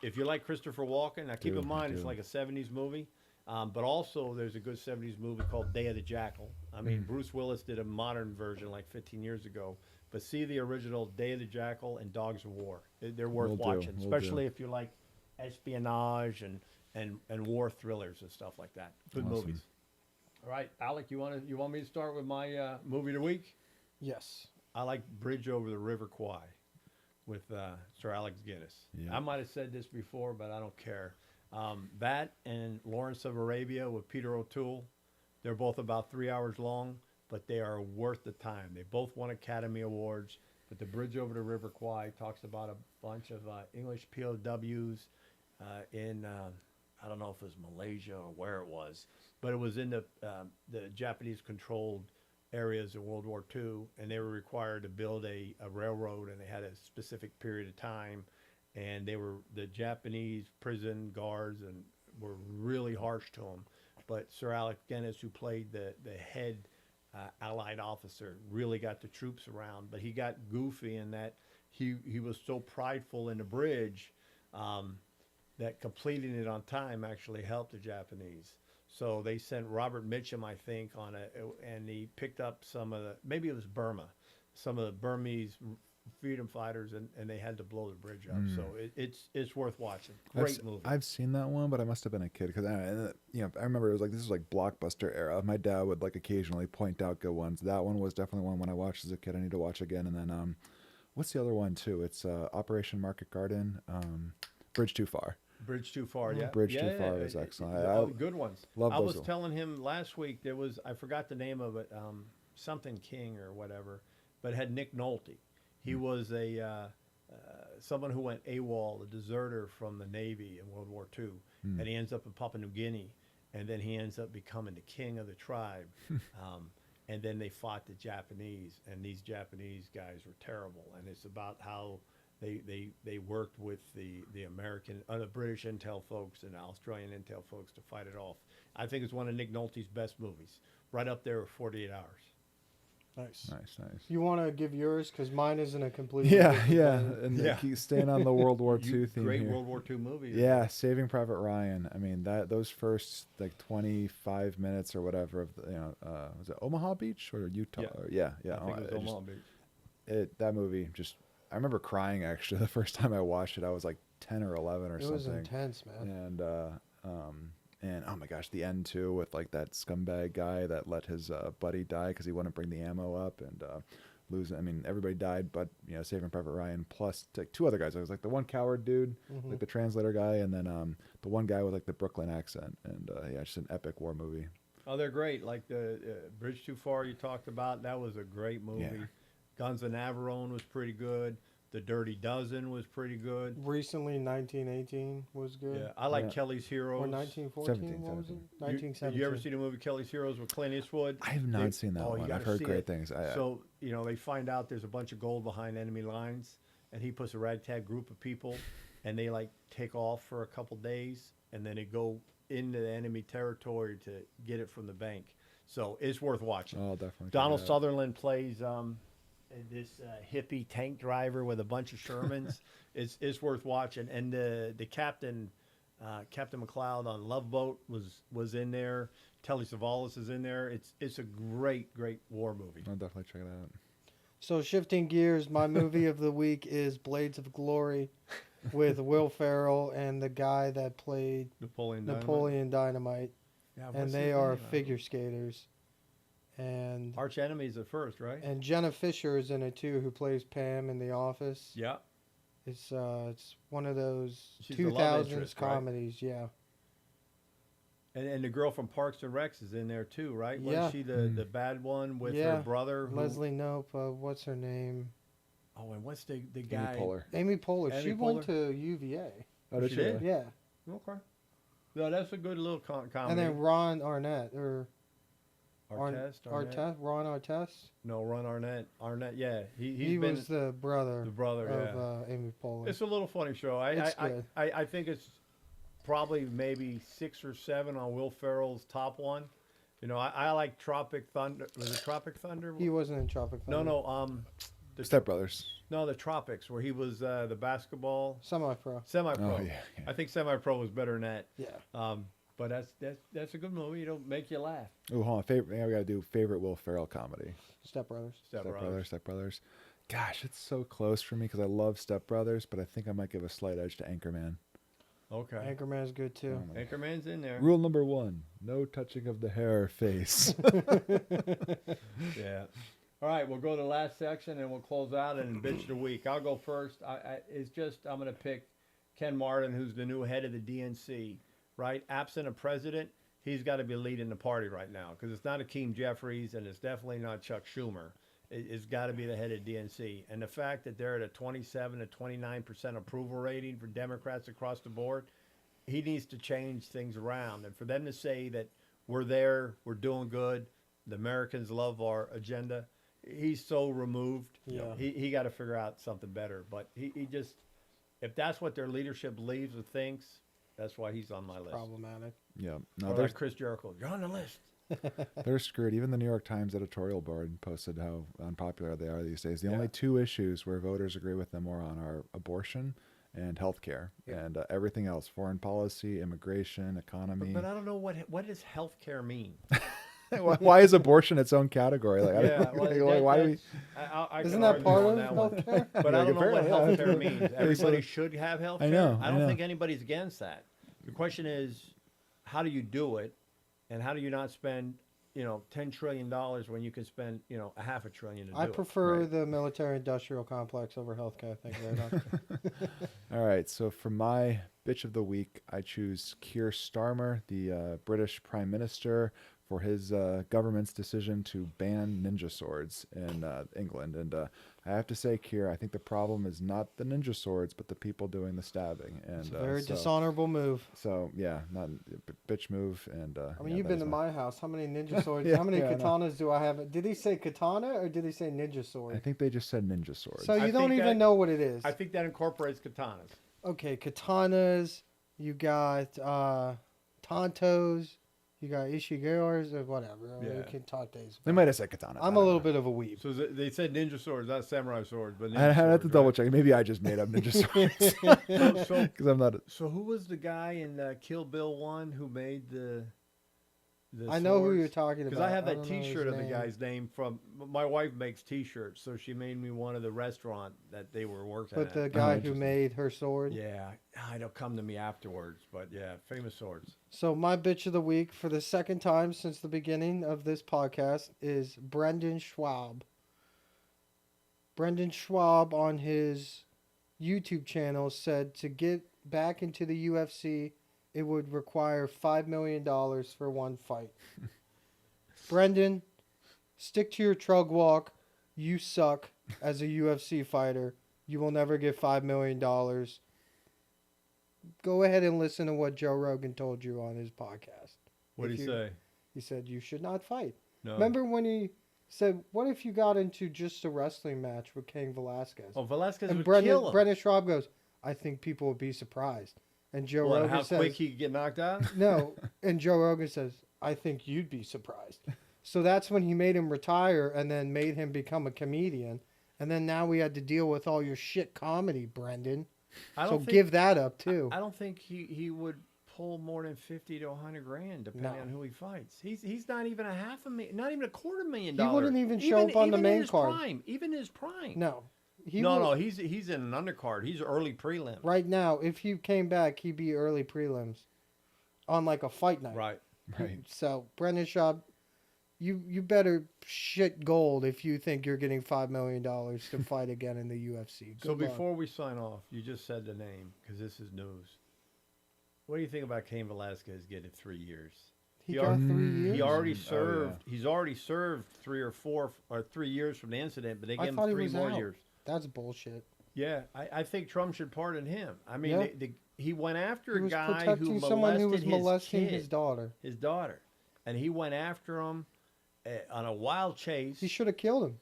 if you like Christopher Walken. Now keep Do, in mind I it's do. like a '70s movie, but also there's a good '70s movie called Day of the Jackal. I mean, Bruce Willis did a modern version like 15 years ago. But see the original Day of the Jackal and Dogs of War. They're worth Will do, watching, will especially if you like espionage and war thrillers and stuff like that. Good Awesome. movies. All right, Alec, you want me to start with my movie of the week? Yes. I like Bridge Over the River Kwai with Sir Alex Guinness. Yeah. I might have said this before, but I don't care. That and Lawrence of Arabia with Peter O'Toole, they're both about 3 hours long, but they are worth the time. They both won Academy Awards. But the Bridge Over the River Kwai talks about a bunch of English POWs in I don't know if it was Malaysia or where it was, but it was in the Japanese-controlled areas in World War II, and they were required to build a railroad, and they had a specific period of time, and the Japanese prison guards and were really harsh to them. But Sir Alec Guinness, who played the head Allied officer, really got the troops around. But he got goofy in that he was so prideful in the bridge that completing it on time actually helped the Japanese. So they sent Robert Mitchum, I think, and he picked up maybe it was Burma, some of the Burmese freedom fighters, and they had to blow the bridge up. So it's worth watching. Great movie. I've seen that one, but I must have been a kid because I remember it was like this was like Blockbuster era. My dad would like occasionally point out good ones. That one was definitely one when I watched as a kid. I need to watch again. And then what's the other one too? It's Operation Market Garden, Bridge Too Far. Bridge Too Far, yeah. Bridge Too Far is excellent. All good ones. Love I those was telling him last week I forgot the name of it, something King or whatever, but it had Nick Nolte. He was someone who went AWOL, a deserter from the Navy in World War II, and he ends up in Papua New Guinea, and then he ends up becoming the king of the tribe. And then they fought the Japanese, and these Japanese guys were terrible. And it's about how they worked with the American, the British intel folks and the Australian intel folks to fight it off. I think it's one of Nick Nolte's best movies, right up there with 48 Hours. Nice. You You want to give yours? Because mine isn't a complete. and keep staying on the World War II theme Great here. World War II movie. Yeah, Saving Private Ryan. I mean, those first like 25 minutes or whatever of was it Omaha Beach or Utah? Yeah. Yeah. I think it was Omaha Beach. That movie I remember crying actually the first time I watched it. I was like 10 or 11 or something. It was intense, man. And oh my gosh, the end too with like that scumbag guy that let his buddy die because he wouldn't bring the ammo up and losing. I mean, everybody died, but Saving Private Ryan plus like two other guys. I was like the one coward dude, like the translator guy, and then the one guy with like the Brooklyn accent. And just an epic war movie. Oh, they're great. Like the Bridge Too Far you talked about, that was a great movie. Yeah. Guns of Navarone was pretty good. The Dirty Dozen was pretty good. Recently, 1918 was good. Yeah, I like Kelly's Heroes. Or 1914, 17, what was it? 17. 1917. You ever see the movie Kelly's Heroes with Clint Eastwood? I have not seen that one. You I've gotta heard see great it. things. So, they find out there's a bunch of gold behind enemy lines, and he puts a ragtag group of people, and they like take off for a couple days, and then they go into the enemy territory to get it from the bank. So it's worth watching. Oh, definitely. Donald Sutherland plays this hippie tank driver with a bunch of Shermans. It's worth watching. And the captain, Captain McLeod on Love Boat was in there. Telly Savalas is in there. It's a great war movie. I'll definitely check it out. So shifting gears, my movie of the week is Blades of Glory with Will Ferrell and the guy that played Napoleon Dynamite. Yeah, And they are figure skaters. And Arch Enemies at first, right? And Jenna Fisher is in it too, who plays Pam in The Office. Yeah. It's one of those She's the love 2000s interest, right? comedies, yeah. And the girl from Parks and Recs is in there too, right? Yeah. Wasn't she the bad one with her brother? Leslie Knope, what's her name? Oh, and what's the guy? Amy Poehler. Amy She Poehler? went to UVA. Oh, did She she? did? Yeah. Okay. No, that's a good little comedy. And then Ron Arnett, or Artest? Ron Artest. No, Ron Arnett. Arnett, yeah. He been was the brother of Amy Poehler. It's a little funny show. I think it's probably maybe 6 or 7 on Will Ferrell's top one. I like Tropic Thunder. Was it Tropic Thunder? He wasn't in Tropic Thunder. No. The Step Brothers. No, the Tropics, where he was the basketball Semi-pro. Semi-pro. Oh, yeah. I think semi-pro was better than that. Yeah. But that's a good movie. It'll make you laugh. Oh, hold on. Favorite. Yeah, we gotta do favorite Will Ferrell comedy. Step Brothers. Step Brothers. Gosh, it's so close for me because I love Step Brothers, but I think I might give a slight edge to Anchorman. Okay. Anchorman's good too. Anchorman's in there. Rule number 1: no touching of the hair or face. Yeah. All right, we'll go to the last section and we'll close out and bitch of the week. I'll go first. I'm going to pick Ken Martin, who's the new head of the DNC, right? Absent a president, he's got to be leading the party right now because it's not Akeem Jeffries and it's definitely not Chuck Schumer. It's got to be the head of DNC. And the fact that they're at a 27 to 29% approval rating for Democrats across the board, he needs to change things around. And for them to say that we're there, we're doing good, the Americans love our agenda. He's so removed. Yeah. He got to figure out something better. But he just, if that's what their leadership believes or thinks, that's why he's on my list. Problematic. Yeah. No, No, like Chris Jericho, you're on the list. they're screwed. Even the New York Times editorial board posted how unpopular they are these days. The Yeah. only two issues where voters agree with them more on are abortion and healthcare, and everything else: foreign policy, immigration, economy. But I don't know what does healthcare mean. Why is abortion its own category? Like, Yeah, well, why do we? I Isn't can that argue part on of that one. healthcare? But I don't know what apparently, yeah. healthcare means. Everybody should have healthcare. I know, I I don't know. think anybody's against that. The question is, how do you do it, and how do you not spend, $10 trillion when you can spend, a half a trillion to do I it? prefer Right. the military-industrial complex over healthcare. Thank you very much. All right, so for my bitch of the week, I choose Keir Starmer, the British Prime Minister, for his government's decision to ban ninja swords in England. And I have to say, Keir, I think the problem is not the ninja swords, but the people doing the stabbing. And It's a very so, dishonorable move. So yeah, not bitch move. And I mean, yeah, you've that been is to my house. How many ninja swords? Yeah, how many yeah, I know. katanas do I have? Did he say katana or did he say ninja I sword? think they just said ninja swords. So I you don't think even that- know what it is. I think that incorporates katanas. Okay, katanas. You got tantos. You got ishigaras or whatever. I mean, Yeah. we can talk days. They might have said katana. I'm a little bit of a weeb. So they said ninja swords, not samurai swords, but ninja I have to swords, double right? check. Maybe I just made up ninja swords So because I'm not. So who was the guy in Kill Bill 1 who made the I know who swords? you're talking about. Because I have that don't know his T-shirt of the name. guy's name from my wife makes T-shirts, so she made me one of the restaurant that they were working But at. the guy who interesting. made her sword. Yeah, it'll come to me afterwards, but yeah, famous swords. So my bitch of the week for the second time since the beginning of this podcast is Brendan Schwab. Brendan Schwab on his YouTube channel said to get back into the UFC, it would require $5 million for one fight. Brendan, stick to your trug walk. You suck as a UFC fighter. You will never get $5 million. Go ahead and listen to what Joe Rogan told you on his podcast. What If did he you- say? He said you should not fight. No. Remember when he said, what if you got into just a wrestling match with Kane Velasquez? Oh, Velasquez and would kill him. Brendan Schwab goes, I think people would be surprised. And Joe What, Rogan how says, quick he could get knocked out? no. And Joe Rogan says, I think you'd be surprised. So that's when he made him retire and then made him become a comedian. And then now we had to deal with all your shit comedy, Brendan. I So don't think, give that up too. I don't think he would pull more than 50 to 100 grand depending No. on who he fights. He's not even not even $250,000. He wouldn't even show up on the main his card. Prime, even his prime. No. No, he's in an undercard. He's early prelims. Right now, if he came back, he'd be early prelims on like a fight night. Right. Right. So Brendan Schaub, you better shit gold if you think you're getting $5 million to fight again in the UFC. So Good luck. before we sign off, you just said the name because this is news. What do you think about Kane Velasquez getting 3 years? he he got already- 3 years. He already Oh, yeah. served. He's already served 3 or 4 or 3 years from the incident, but they I gave thought he him 3 was more out. years. That's bullshit. Yeah, I think Trump should pardon him. I mean, Yeah. he went after He a was guy who protecting someone who was molesting his his daughter. daughter, and he went after him on a wild chase. He should have killed him.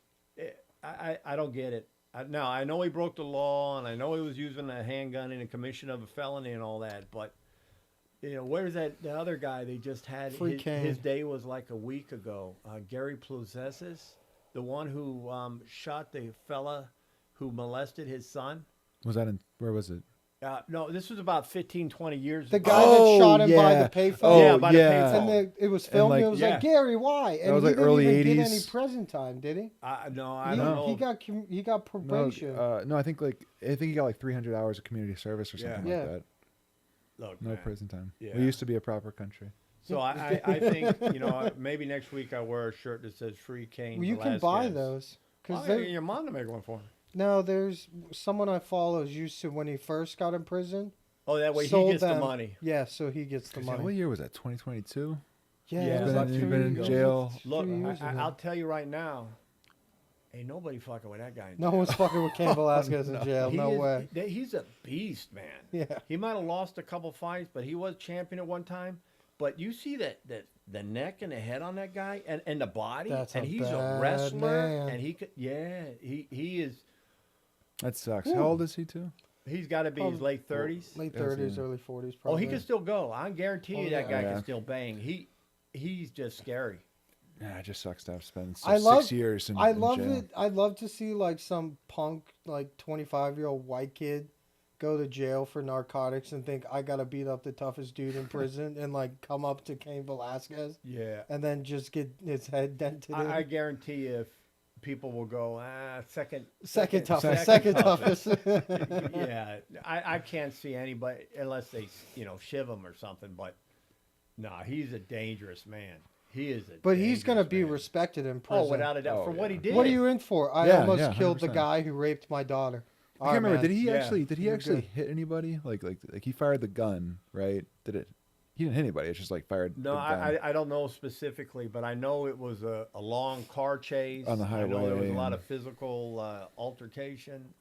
I don't get it. Now, I know he broke the law, and I know he was using a handgun in a commission of a felony and all that, but, where's the other guy they just had? Free Kane. His day was like a week ago. Gary Pluzessis, the one who shot the fella who molested his son. Was that in? Where was it? No, this was about 15, 20 years The ago. guy that shot him by the payphone. Oh, Yeah, by the yeah. payphone. And it was filmed. like- it was yeah. like, Gary, why? And was he like didn't early even get 80s. any prison time, did he? No, I he, don't know. he got No, probation. no, I think he got like 300 hours of community service or something Yeah. like that. Look, No man. prison time. Yeah. We used to be a proper country. So I think, maybe next week I wear a shirt that says Free Kane Well, you can buy Velasquez. those. Well, Because I get your mom to make one for me. no, there's someone I follow is used to when he first got in prison. Oh, that way he sold gets the them- money. Yeah, so he gets the What money. year was that? 2022. Yeah, Yeah, it was it's like about You've 3 been in years. jail. Look, 3 years ago. I'll tell you right now, ain't nobody fucking with that guy. in No jail. one's fucking with Kane Velasquez in jail. He No is- way. He's a beast, man. Yeah. He might have lost a couple fights, but he was champion at one time. But you see that the neck and the head on that guy and the body. That's and a he's a bad wrestler. man. And he is. That sucks. How old is he too? He's got to be his late 30s. Late Yes, 30s, yeah. early 40s, Oh, probably. he can still go. I guarantee you that guy Yeah. can still bang. He's just scary. Yeah, it just sucks to have spent I love- 6 years in, I in love jail. it. I'd love to see like some punk, like 25-year-old white kid go to jail for narcotics and think I gotta beat up the toughest dude in prison and like come up to Kane Velasquez Yeah. and then just get his head dented in. I guarantee you if people will go, second toughest. Yeah. I can't see anybody unless they, shiv him or something. But, he's a dangerous man. He is a But he's gonna dangerous be man. respected in prison. Oh, without a doubt. Oh, for what he yeah. did. What are you in for? I Yeah, almost yeah, killed the 100%. guy who raped my daughter. I can't remember. Did he Yeah. actually? Did he You're actually good. hit anybody? Like he fired the gun, right? Did it? He didn't hit anybody. It's just like fired. No, the gun. I don't know specifically, but I know it was a long car chase. On the I know there was a highway lot and- of physical altercation.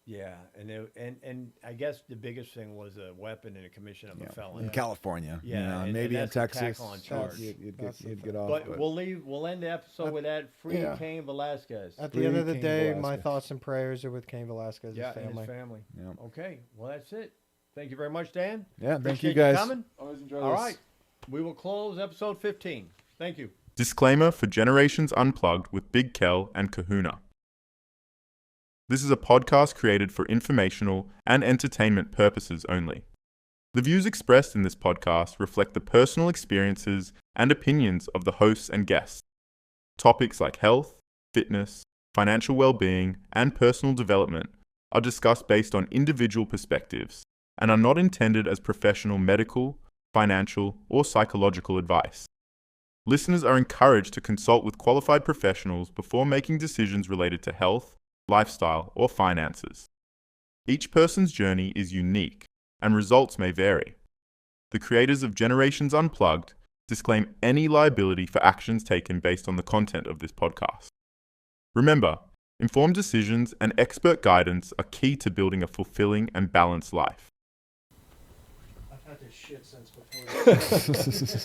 Yeah, and I guess the biggest thing was a weapon in the commission of a felony. in California. Yeah, you know, and maybe in that's a Texas. tack-on charge. You'd That's get, you'd the get off. But we'll end the episode with that. Free Yeah. Kane Velasquez. At the end of the Kane day, my Velasquez. thoughts and prayers are with Kane Velasquez's Yeah, family. and his family. Yeah. Okay, well that's it. Thank you very much, Dan. Yeah, thank Appreciate you guys. coming. Always enjoy All this. right, we will close episode 15. Thank you. Disclaimer for Generations Unplugged with Big Kel and Kahuna. This is a podcast created for informational and entertainment purposes only. The views expressed in this podcast reflect the personal experiences and opinions of the hosts and guests. Topics like health, fitness, financial well-being, and personal development are discussed based on individual perspectives and are not intended as professional medical, financial, or psychological advice. Listeners are encouraged to consult with qualified professionals before making decisions related to health, lifestyle, or finances. Each person's journey is unique, and results may vary. The creators of Generations Unplugged disclaim any liability for actions taken based on the content of this podcast. Remember, informed decisions and expert guidance are key to building a fulfilling and balanced life. I've had this shit since before.